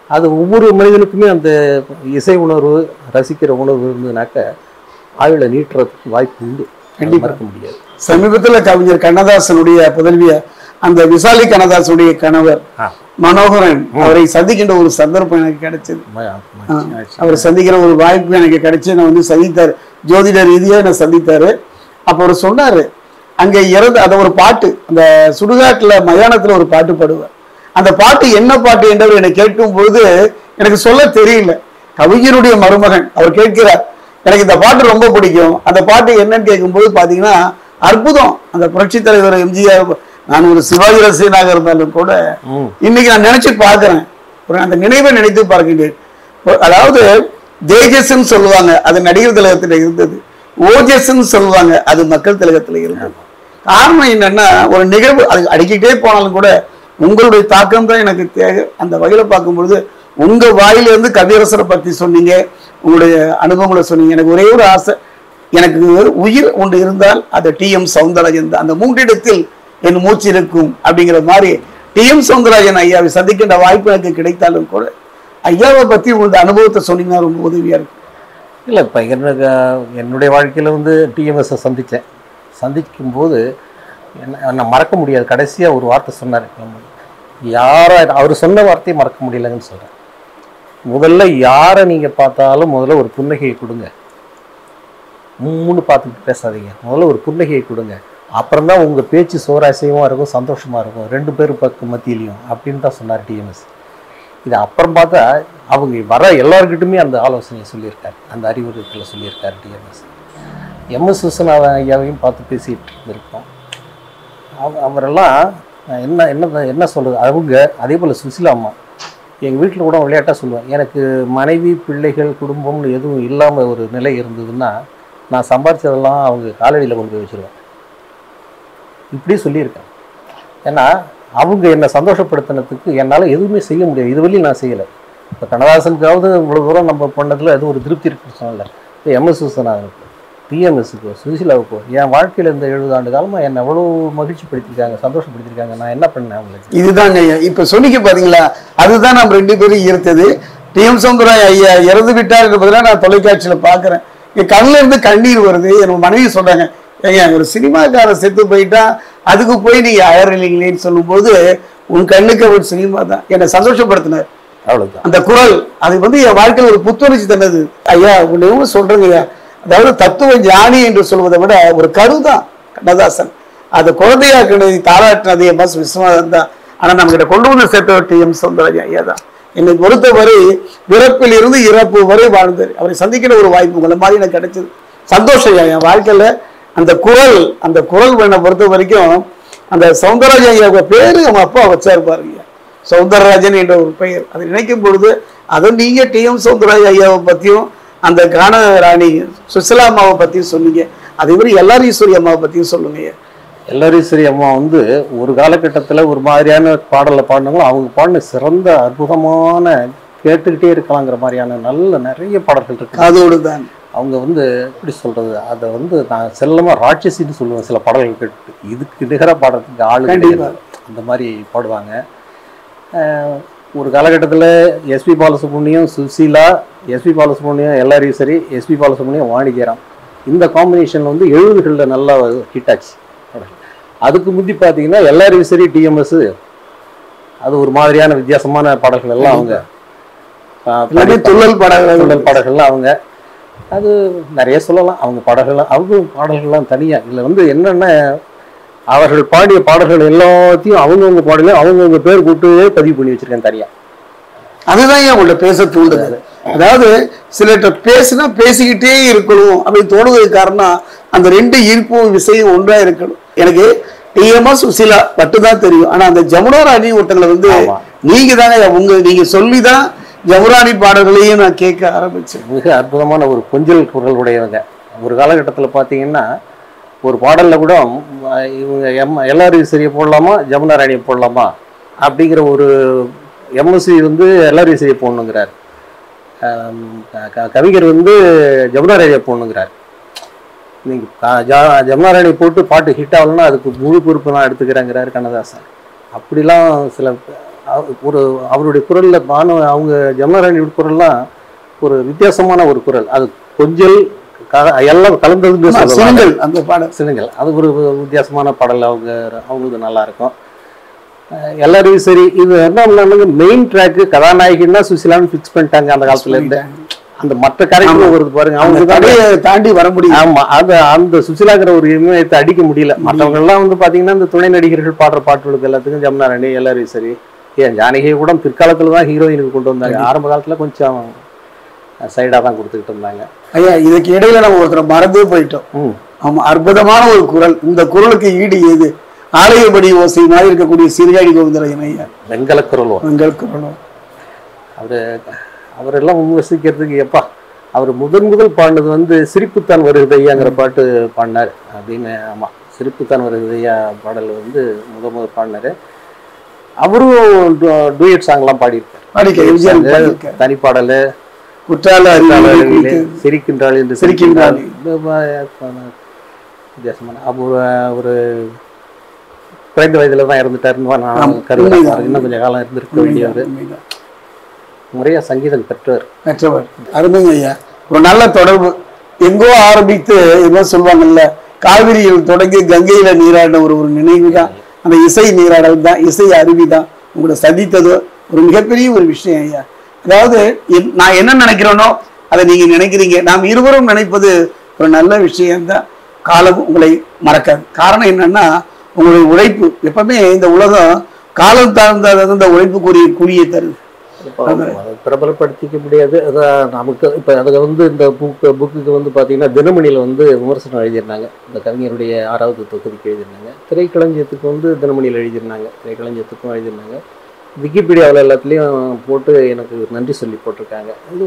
Speaker 1: அது ஒவ்வொரு மனிதனுக்குமே அந்த இசை உணர்வு ரசிக்கிற உணர்வு இருந்ததுனாக்க ஆயுளை நீட்டுறதுக்கு வாய்ப்பு உண்டு, மறுக்க முடியாது.
Speaker 3: சமீபத்தில் கவிஞர் கண்ணதாசனுடைய புதல்விய அந்த விசாலி கண்ணதாசனுடைய கணவர் மனோகரன் அவரை சந்திக்கின்ற ஒரு சந்தர்ப்பம் எனக்கு கிடைச்சது. அவரை சந்திக்கிற ஒரு வாய்ப்பு எனக்கு கிடைச்சு நான் சந்தித்தாரு, ஜோதிட ரீதியாக நான் சந்தித்தாரு. அப்போ அவர் சொன்னாரு, அங்கே இறந்து அந்த ஒரு பாட்டு, அந்த சுடுகாட்டுல மயானத்துல ஒரு பாட்டு பாடுவார். அந்த பாட்டு என்ன பாட்டு என்றவர் என்னை கேட்கும் பொழுது எனக்கு சொல்ல தெரியல. கவிஞருடைய மருமகன் அவர் கேட்கிறார், எனக்கு இந்த பாட்டு ரொம்ப பிடிக்கும், அந்த பாட்டு என்னன்னு கேட்கும்போது பாத்தீங்கன்னா அற்புதம். அந்த புரட்சி தலைவர் எம்ஜிஆர் நான் ஒரு சிவாஜி ரசிகனாக இருந்தாலும் கூட இன்னைக்கு நான் நினைச்சு பார்க்கிறேன், அந்த நினைவை நினைத்து பார்க்கின்றேன். அதாவது தேஜஸ்ன்னு சொல்லுவாங்க, அது நடிகர் திலகத்துல இருந்தது. ஓஜஸ்ன்னு சொல்லுவாங்க, அது மக்கள் திலகத்துல இருந்தது. காரணம் என்னன்னா, ஒரு நிகழ்வு அது அடிக்கிட்டே போனாலும் கூட உங்களுடைய தாக்கம் தான் எனக்கு தேவை. அந்த வகையில பார்க்கும்பொழுது உங்க வாயிலிருந்து கவியரசரை பத்தி சொன்னீங்க, உங்களுடைய அனுபவங்களை சொன்னீங்க. எனக்கு ஒரே ஒரு ஆசை, எனக்கு உயிர் ஒன்று இருந்தால் அது டி.எம். சௌந்தரராஜன் தான். அந்த மூன்றிடத்தில் என் மூச்சு இருக்கும் அப்படிங்கிற மாதிரி டி.எம். சௌந்தரராஜன் ஐயாவை சந்திக்கின்ற வாய்ப்பு எனக்கு கிடைத்தாலும் கூட ஐயாவை பத்தி உங்களுடைய அனுபவத்தை சொன்னீங்கன்னா ரொம்ப உதவியா இருக்கும்.
Speaker 1: இல்லை, இப்போ என்னுடைய வாழ்க்கையில் வந்து டிஎம்எஸ்ஸை சந்திக்கும்போது நான் மறக்க முடியாது. கடைசியாக ஒரு வார்த்தை சொன்னார், யாரை அவர் சொன்ன வார்த்தையை மறக்க முடியலன்னு சொல்கிறேன். முதல்ல யாரை நீங்கள் பார்த்தாலும் முதல்ல ஒரு புன்னகையை கொடுங்க, பார்த்துட்டு பேசாதீங்க, முதல்ல ஒரு புன்னகையை கொடுங்க, அப்புறம் தான் உங்கள் பேச்சு சுவாரஸ்யமாக இருக்கும், சந்தோஷமாக இருக்கும், 2 பேர் பக்கம் மத்தியிலையும் அப்படின்னு தான் சொன்னார் டிஎம்எஸ். இது அப்புறம் பார்த்தா அவங்க வர எல்லாருக்கிட்டுமே அந்த ஆலோசனையை சொல்லியிருக்காரு, அந்த அறிவுறுத்தலை சொல்லியிருக்காரு டிஎம்எஸ். எம்எஸ் விஸ்வநாதன் ஐயாவையும் பார்த்து பேசிகிட்டு இருந்திருக்கோம். அவரெல்லாம் என்ன சொல்கிறது, அவங்க அதே போல் சுசிலா அம்மா எங்கள் வீட்டில் கூட விளையாட்டாக சொல்லுவேன், எனக்கு மனைவி பிள்ளைகள் குடும்பம்னு எதுவும் இல்லாமல் ஒரு நிலை இருந்ததுன்னா நான் சம்பாதிச்சதெல்லாம் அவங்க காலடியில் கொண்டு போய் வச்சுருவேன், இப்படி சொல்லியிருக்கேன். ஏன்னா அவங்க என்னை சந்தோஷப்படுத்தினதுக்கு என்னால் எதுவுமே செய்ய முடியாது, இதுவரையும் நான் செய்யலை. இப்போ கண்ணதாசனுக்காவது இவ்வளோ தூரம் நம்ம பண்ணதில் எதுவும் ஒரு திருப்தி இருக்குன்னு சொன்னல. இப்போ எம்எஸ் விஸ்வநாதனுக்கு, டிஎம்எஸ்க்கு, சுசிலாவுக்கோ என் வாழ்க்கையில் இந்த 70 ஆண்டு காலமாக என்னை எவ்வளோ மகிழ்ச்சிப்படுத்திருக்காங்க, சந்தோஷப்படுத்திருக்காங்க. நான் என்ன பண்ணேன் அவங்களுக்கு?
Speaker 3: இதுதாங்க ஐயா இப்போ சொன்னிக்க பார்த்தீங்களா, அதுதான் நம்ம 2 பேரும் ஈர்த்தது. டி.எம். சௌந்தரராஜன் ஐயா இறந்து விட்டார் என்பதெல்லாம் நான் தொலைக்காட்சியில் பார்க்குறேன், என் கண்ணில் இருந்து கண்ணீர் வருது. என் மனைவி சொல்கிறாங்க, ஐயா ஒரு சினிமாக்காரன் செத்து போயிட்டா அதுக்கு போய் நீங்கள் அயர்லீங்களேன்னு சொல்லும்போது உன் கண்ணுக்கு ஒரு சினிமா தான் என்னை சந்தோஷப்படுத்தினார்.
Speaker 1: அவ்வளோதான்
Speaker 3: அந்த குரல், அது வந்து என் வாழ்க்கையில் ஒரு புத்துணர்ச்சி தந்தது. ஐயா ஒன்று சொல்றேங்க ஐயா, அதாவது தத்துவ ஞானி என்று சொல்வதை விட ஒரு கருதான் கண்ணதாசன். அது குழந்தையாக்கினதை தாராட்டினது எம்.எஸ். விஸ்வநாதன் தான். ஆனால் நம்ம கிட்ட கொண்டு வந்து சேர்த்த டி.எம். சௌந்தரராஜன் ஐயா தான். என்னை பொறுத்தவரை பிறப்பில் இருந்து இறப்பு வரை வாழ்ந்தார். அவரை சந்திக்கிற ஒரு வாய்ப்பு உங்களை மாதிரி எனக்கு கிடைச்சது. சந்தோஷம் ஐயா. என் வாழ்க்கையில் அந்த குரல் என்னை பொறுத்த வரைக்கும் அந்த சௌந்தரராஜன் ஐயா பேரு அவங்க அப்பா வச்சா இருப்பாருங்க, சௌந்தரராஜன் என்ற ஒரு பெயர். அதை நினைக்கும் பொழுது அதுவும் நீங்க டி.எம். சௌந்தரராஜன் ஐயாவை பத்தியும் அந்த கான ராணி சுசிலா அம்மாவை பத்தியும் சொன்னீங்க, அதே மாதிரி எல்லாரீஸ்வரி அம்மாவை பத்தியும் சொல்லுங்க.
Speaker 1: எல்லாரீஸ்வரி அம்மா வந்து ஒரு காலகட்டத்தில் ஒரு மாதிரியான பாடலை பாடினாங்களும் அவங்க பாடின சிறந்த அற்புதமான கேட்டுக்கிட்டே இருக்கலாங்கிற மாதிரியான நல்ல நிறைய பாடல்கள் இருக்கு.
Speaker 3: அதோடு தான்
Speaker 1: அவங்க வந்து எப்படி சொல்கிறது, அதை வந்து நான் செல்லமாக ராட்சசின்னு சொல்லுவேன். சில பாடல்கள் கேட்டு இதுக்கு நிகராக பாடுறதுக்கு ஆளு அந்த மாதிரி பாடுவாங்க. ஒரு காலகட்டத்தில் SP Balasubramaniam, Susheela, SP Balasubramaniam, எல்லாரீஸ்வரி, SP Balasubramaniam, Vani Jayaram, இந்த காம்பினேஷன் வந்து 70களில் நல்லா ஹிட் ஆச்சு. அதுக்கு முந்தி பார்த்தீங்கன்னா எல்லாரீஸ்வரி, டிஎம்எஸ், அது ஒரு மாதிரியான வித்தியாசமான பாடல்கள் எல்லாம் அவங்க துள்ளல் பாடல்கள்லாம் அவங்க அது நிறைய சொல்லலாம். அவங்க பாடல்கள்லாம் தனியாக இதில் வந்து என்னென்ன அவர்கள் பாடிய பாடல்கள் எல்லாத்தையும் அவங்கவுங்க பாடலையும் அவங்கவுங்க பேர் கூட்டு பதிவு பண்ணி வச்சிருக்கேன் தனியாக.
Speaker 3: அதுதான் உங்கள்ட்ட பேச தூண்டுது. அதாவது சிலர்கிட்ட பேசினா பேசிக்கிட்டே இருக்கணும் அப்படின்னு தோணுவதுக்கு காரணம் அந்த 2 ஈர்ப்பும் விசையும் ஒன்றா இருக்கணும். எனக்கு டி.எம்.எஸ். சுசீலா மட்டும்தான் தெரியும். ஆனா அந்த ஜமுனா ராணி ஒருத்தங்களை வந்து நீங்க தாங்க நீங்க சொல்லிதான் ஜமுராணி பாடல்களையும் நான் கேட்க ஆரம்பிச்சேன்.
Speaker 1: மிக அற்புதமான ஒரு கொஞ்சல் குரல் உடையவங்க. ஒரு காலகட்டத்தில் பார்த்தீங்கன்னா ஒரு பாடலில் கூட இவங்க எல்லாரீஸ்வரியை போடலாமா ஜமுனா ராணியை போடலாமா அப்படிங்கிற ஒரு எம்எஸ்சி வந்து எல்லாரீஸ்வரியை போடணுங்கிறார், கவிஞர் வந்து ஜமுனா ராணியை போடணுங்கிறார். நீங்கள் ஜமுனா ராணியை போட்டு பாட்டு ஹிட் ஆகலன்னா அதுக்கு முழு பொறுப்பு நான் எடுத்துக்கிறேங்கிறாரு கண்ணதாசன். அப்படிலாம் சில ஒரு அவருடைய குரலில் அவங்க ஜமுனா ராணியோட குரல்லாம் ஒரு வித்தியாசமான ஒரு குரல், அது கொஞ்சல் எல்லாம் கலந்தது
Speaker 3: அந்த பாடல்
Speaker 1: சிலங்கள், அது ஒரு வித்தியாசமான பாடல். அவங்களுக்கு நல்லா இருக்கும். எல்லாரும் சரி. இது என்ன மெயின் ட்ராக்கு கதாநாயகின்னா சுசிலான்னு ஃபிக்ஸ் பண்ணிட்டாங்க அந்த காலத்துல இருந்து. அந்த மற்ற கரைக்கும் வருது பாருங்க, அவங்க
Speaker 3: தாண்டி வர முடியும்.
Speaker 1: ஆமா, அது அந்த சுசிலாங்கிற ஒரு இமயத்தை அடிக்க முடியல. மற்றவங்க எல்லாம் வந்து பாத்தீங்கன்னா இந்த துணை நடிகர்கள் பாடுற பாட்டுகளுக்கு எல்லாத்துக்கும் ஜமுனா ராணி, எல்லாரும் சரி, ஏன் ஜானகியை கூட பிற்காலத்துல தான் ஹீரோயினுக்கு கொண்டு வந்தாங்க. ஆரம்ப காலத்துல கொஞ்சம் சைடா தான் கொடுத்துக்கிட்டு இருந்தாங்க.
Speaker 3: ஐயா, இதுக்கு இடையில நம்ம ஒருத்தரை மறந்தே போயிட்டோம். ஆமா, அற்புதமான ஒரு குரல். இந்த குரலுக்கு ஈடு ஏது? ஆலயபடி ஓசை மாதிரி இருக்கக்கூடிய சீர்காழி கோவிந்தராஜன் ஐயா.
Speaker 1: வெங்கலக்குரல்
Speaker 3: வெங்கலக்குரலும்
Speaker 1: அவரெல்லாம் விமர்சிக்கிறதுக்கு எப்பா அவர் முதல் பாடினது வந்து சிரிப்புத்தான் வருகிறது ஐயாங்கிற பாட்டு பாடினார் அப்படின்னு. ஆமாம், சிரிப்புத்தான் வருகிறது ஐயா பாடல் வந்து முதல் பாடினாரு. அவரும் டூயட் சாங்லாம் பாடியிருக்காரு. தனிப்பாடல்,
Speaker 3: குற்றால
Speaker 1: சிரிக்கின்றாள் என்று
Speaker 3: சிரிக்கின்றாள்
Speaker 1: வித்தியாசமான ஒரு குறைந்த வயதுல தான் இறந்துட்டாருன்னு நான் கருதுறேன். இன்னும் கொஞ்சம் காலம் இருந்திருக்க வேண்டியவர். முறையா சங்கீதம் பெற்றவர்.
Speaker 3: அருமைங்க ஐயா. ஒரு நல்ல தொடர்பு. எங்கோ ஆரம்பித்து என்ன சொல்லுவாங்கல்ல, காவிரியில் தொடங்கி கங்கையில நீராடின ஒரு நினைவு தான் அந்த இசை நீராடல் தான், இசை அருவி தான். உங்களை சந்தித்ததோ ஒரு மிகப்பெரிய ஒரு விஷயம் ஐயா. அதாவது நான் என்ன நினைக்கிறேனோ அதை நீங்க நினைக்கிறீங்க. நாம் இருவரும் நினைப்பது ஒரு நல்ல விஷயம்தான். காலம் உங்களை மறக்காது. காரணம் என்னன்னா, உங்களுடைய உழைப்பு எப்பவுமே இந்த உலகம் காலம் தாழ்ந்த உழைப்புக்குரிய கூலியை தருது.
Speaker 1: பிரபலப்படுத்திக்க முடியாது. நமக்கு இப்போ அதில் வந்து இந்த புக்குக்கு வந்து பார்த்தீங்கன்னா தினமணியில் வந்து விமர்சனம் எழுதியிருந்தாங்க. இந்த கவிஞருடைய 6வது தொகுதிக்கு எழுதியிருந்தாங்க. திரைக்களஞ்சியத்துக்கு வந்து தினமணியில் எழுதியிருந்தாங்க. திரைக்களஞ்சியத்துக்கும் எழுதியிருந்தாங்க. விக்கிபீடியாவில் எல்லாத்துலேயும் போட்டு எனக்கு நன்றி சொல்லி போட்டிருக்காங்க. இது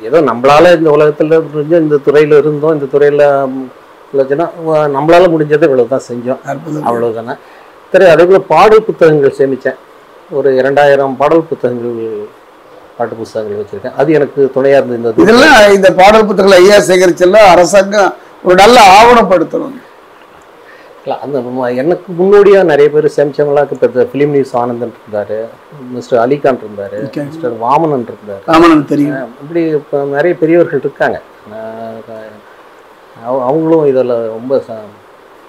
Speaker 1: ஏதோ நம்மளால இந்த உலகத்தில் புரிஞ்சு இந்த துறையில் இருந்தோம், இந்த துறையில் இல்லைச்சுன்னா நம்மளால முடிஞ்சதை இவ்வளோ தான் செஞ்சோம், அவ்வளோதானே. சரி, அதுக்குள்ள பாடல் புத்தகங்கள் சேமித்தேன். ஒரு 2000 பாடல் புத்தகங்கள், பாட்டு புத்தகங்கள் வச்சிருக்கேன். அது எனக்கு துணையா இருந்தது.
Speaker 3: இதெல்லாம் இந்த பாடல் புத்தகங்களை ஐயா சேகரிச்செல்லாம் அரசாங்கம் ஒரு நல்ல ஆவணப்படுத்தணும்.
Speaker 1: அந்த எனக்கு முன்னோடியா நிறைய பேர் சேமிச்சவங்களா இப்போ ஃபிலிம் நியூஸ் ஆனந்தன் இருந்தாரு, மிஸ்டர் அலிகான் இருந்தாரு, மிஸ்டர் வாமனன் இருந்தாரு.
Speaker 3: வாமனன் தெரியும்.
Speaker 1: இப்படி இப்போ நிறைய பெரியவர்கள் இருக்காங்க. அவங்களும் இதில் ரொம்ப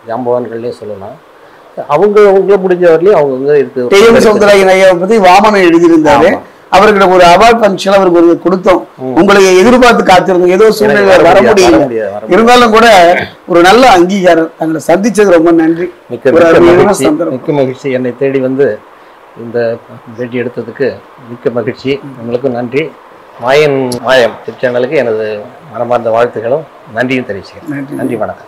Speaker 1: ஜாம்பவான்கள்லேயே சொல்லலாம். அவங்கள முடிஞ்ச வரலையும் அவங்க
Speaker 3: இருக்கு. சௌந்தரராஜன் ஐயாவை பத்தி வாமனம் எழுதியிருந்தாரு. அவருக்கு ஒரு அவார்ட் ஃபங்க்ஷன் அவருக்கு ஒரு கொடுத்தோம். உங்களுக்கு எதிர்பார்த்து காத்திருந்தோம். ஏதோ சூழ்நிலை வர முடியல. இருந்தாலும் கூட ஒரு நல்ல அங்கீகாரம். தங்களை சந்திச்சது ரொம்ப நன்றி.
Speaker 1: மிக்க மகிழ்ச்சி. என்னை தேடி வந்து இந்த பேட்டி எடுத்ததுக்கு மிக்க மகிழ்ச்சி. உங்களுக்கும் நன்றி. மாயம் சேனலுக்கு எனது மனமார்ந்த வாழ்த்துக்களும் நன்றியும் தெரிவிச்சுக்கிறேன். நன்றி, வணக்கம்.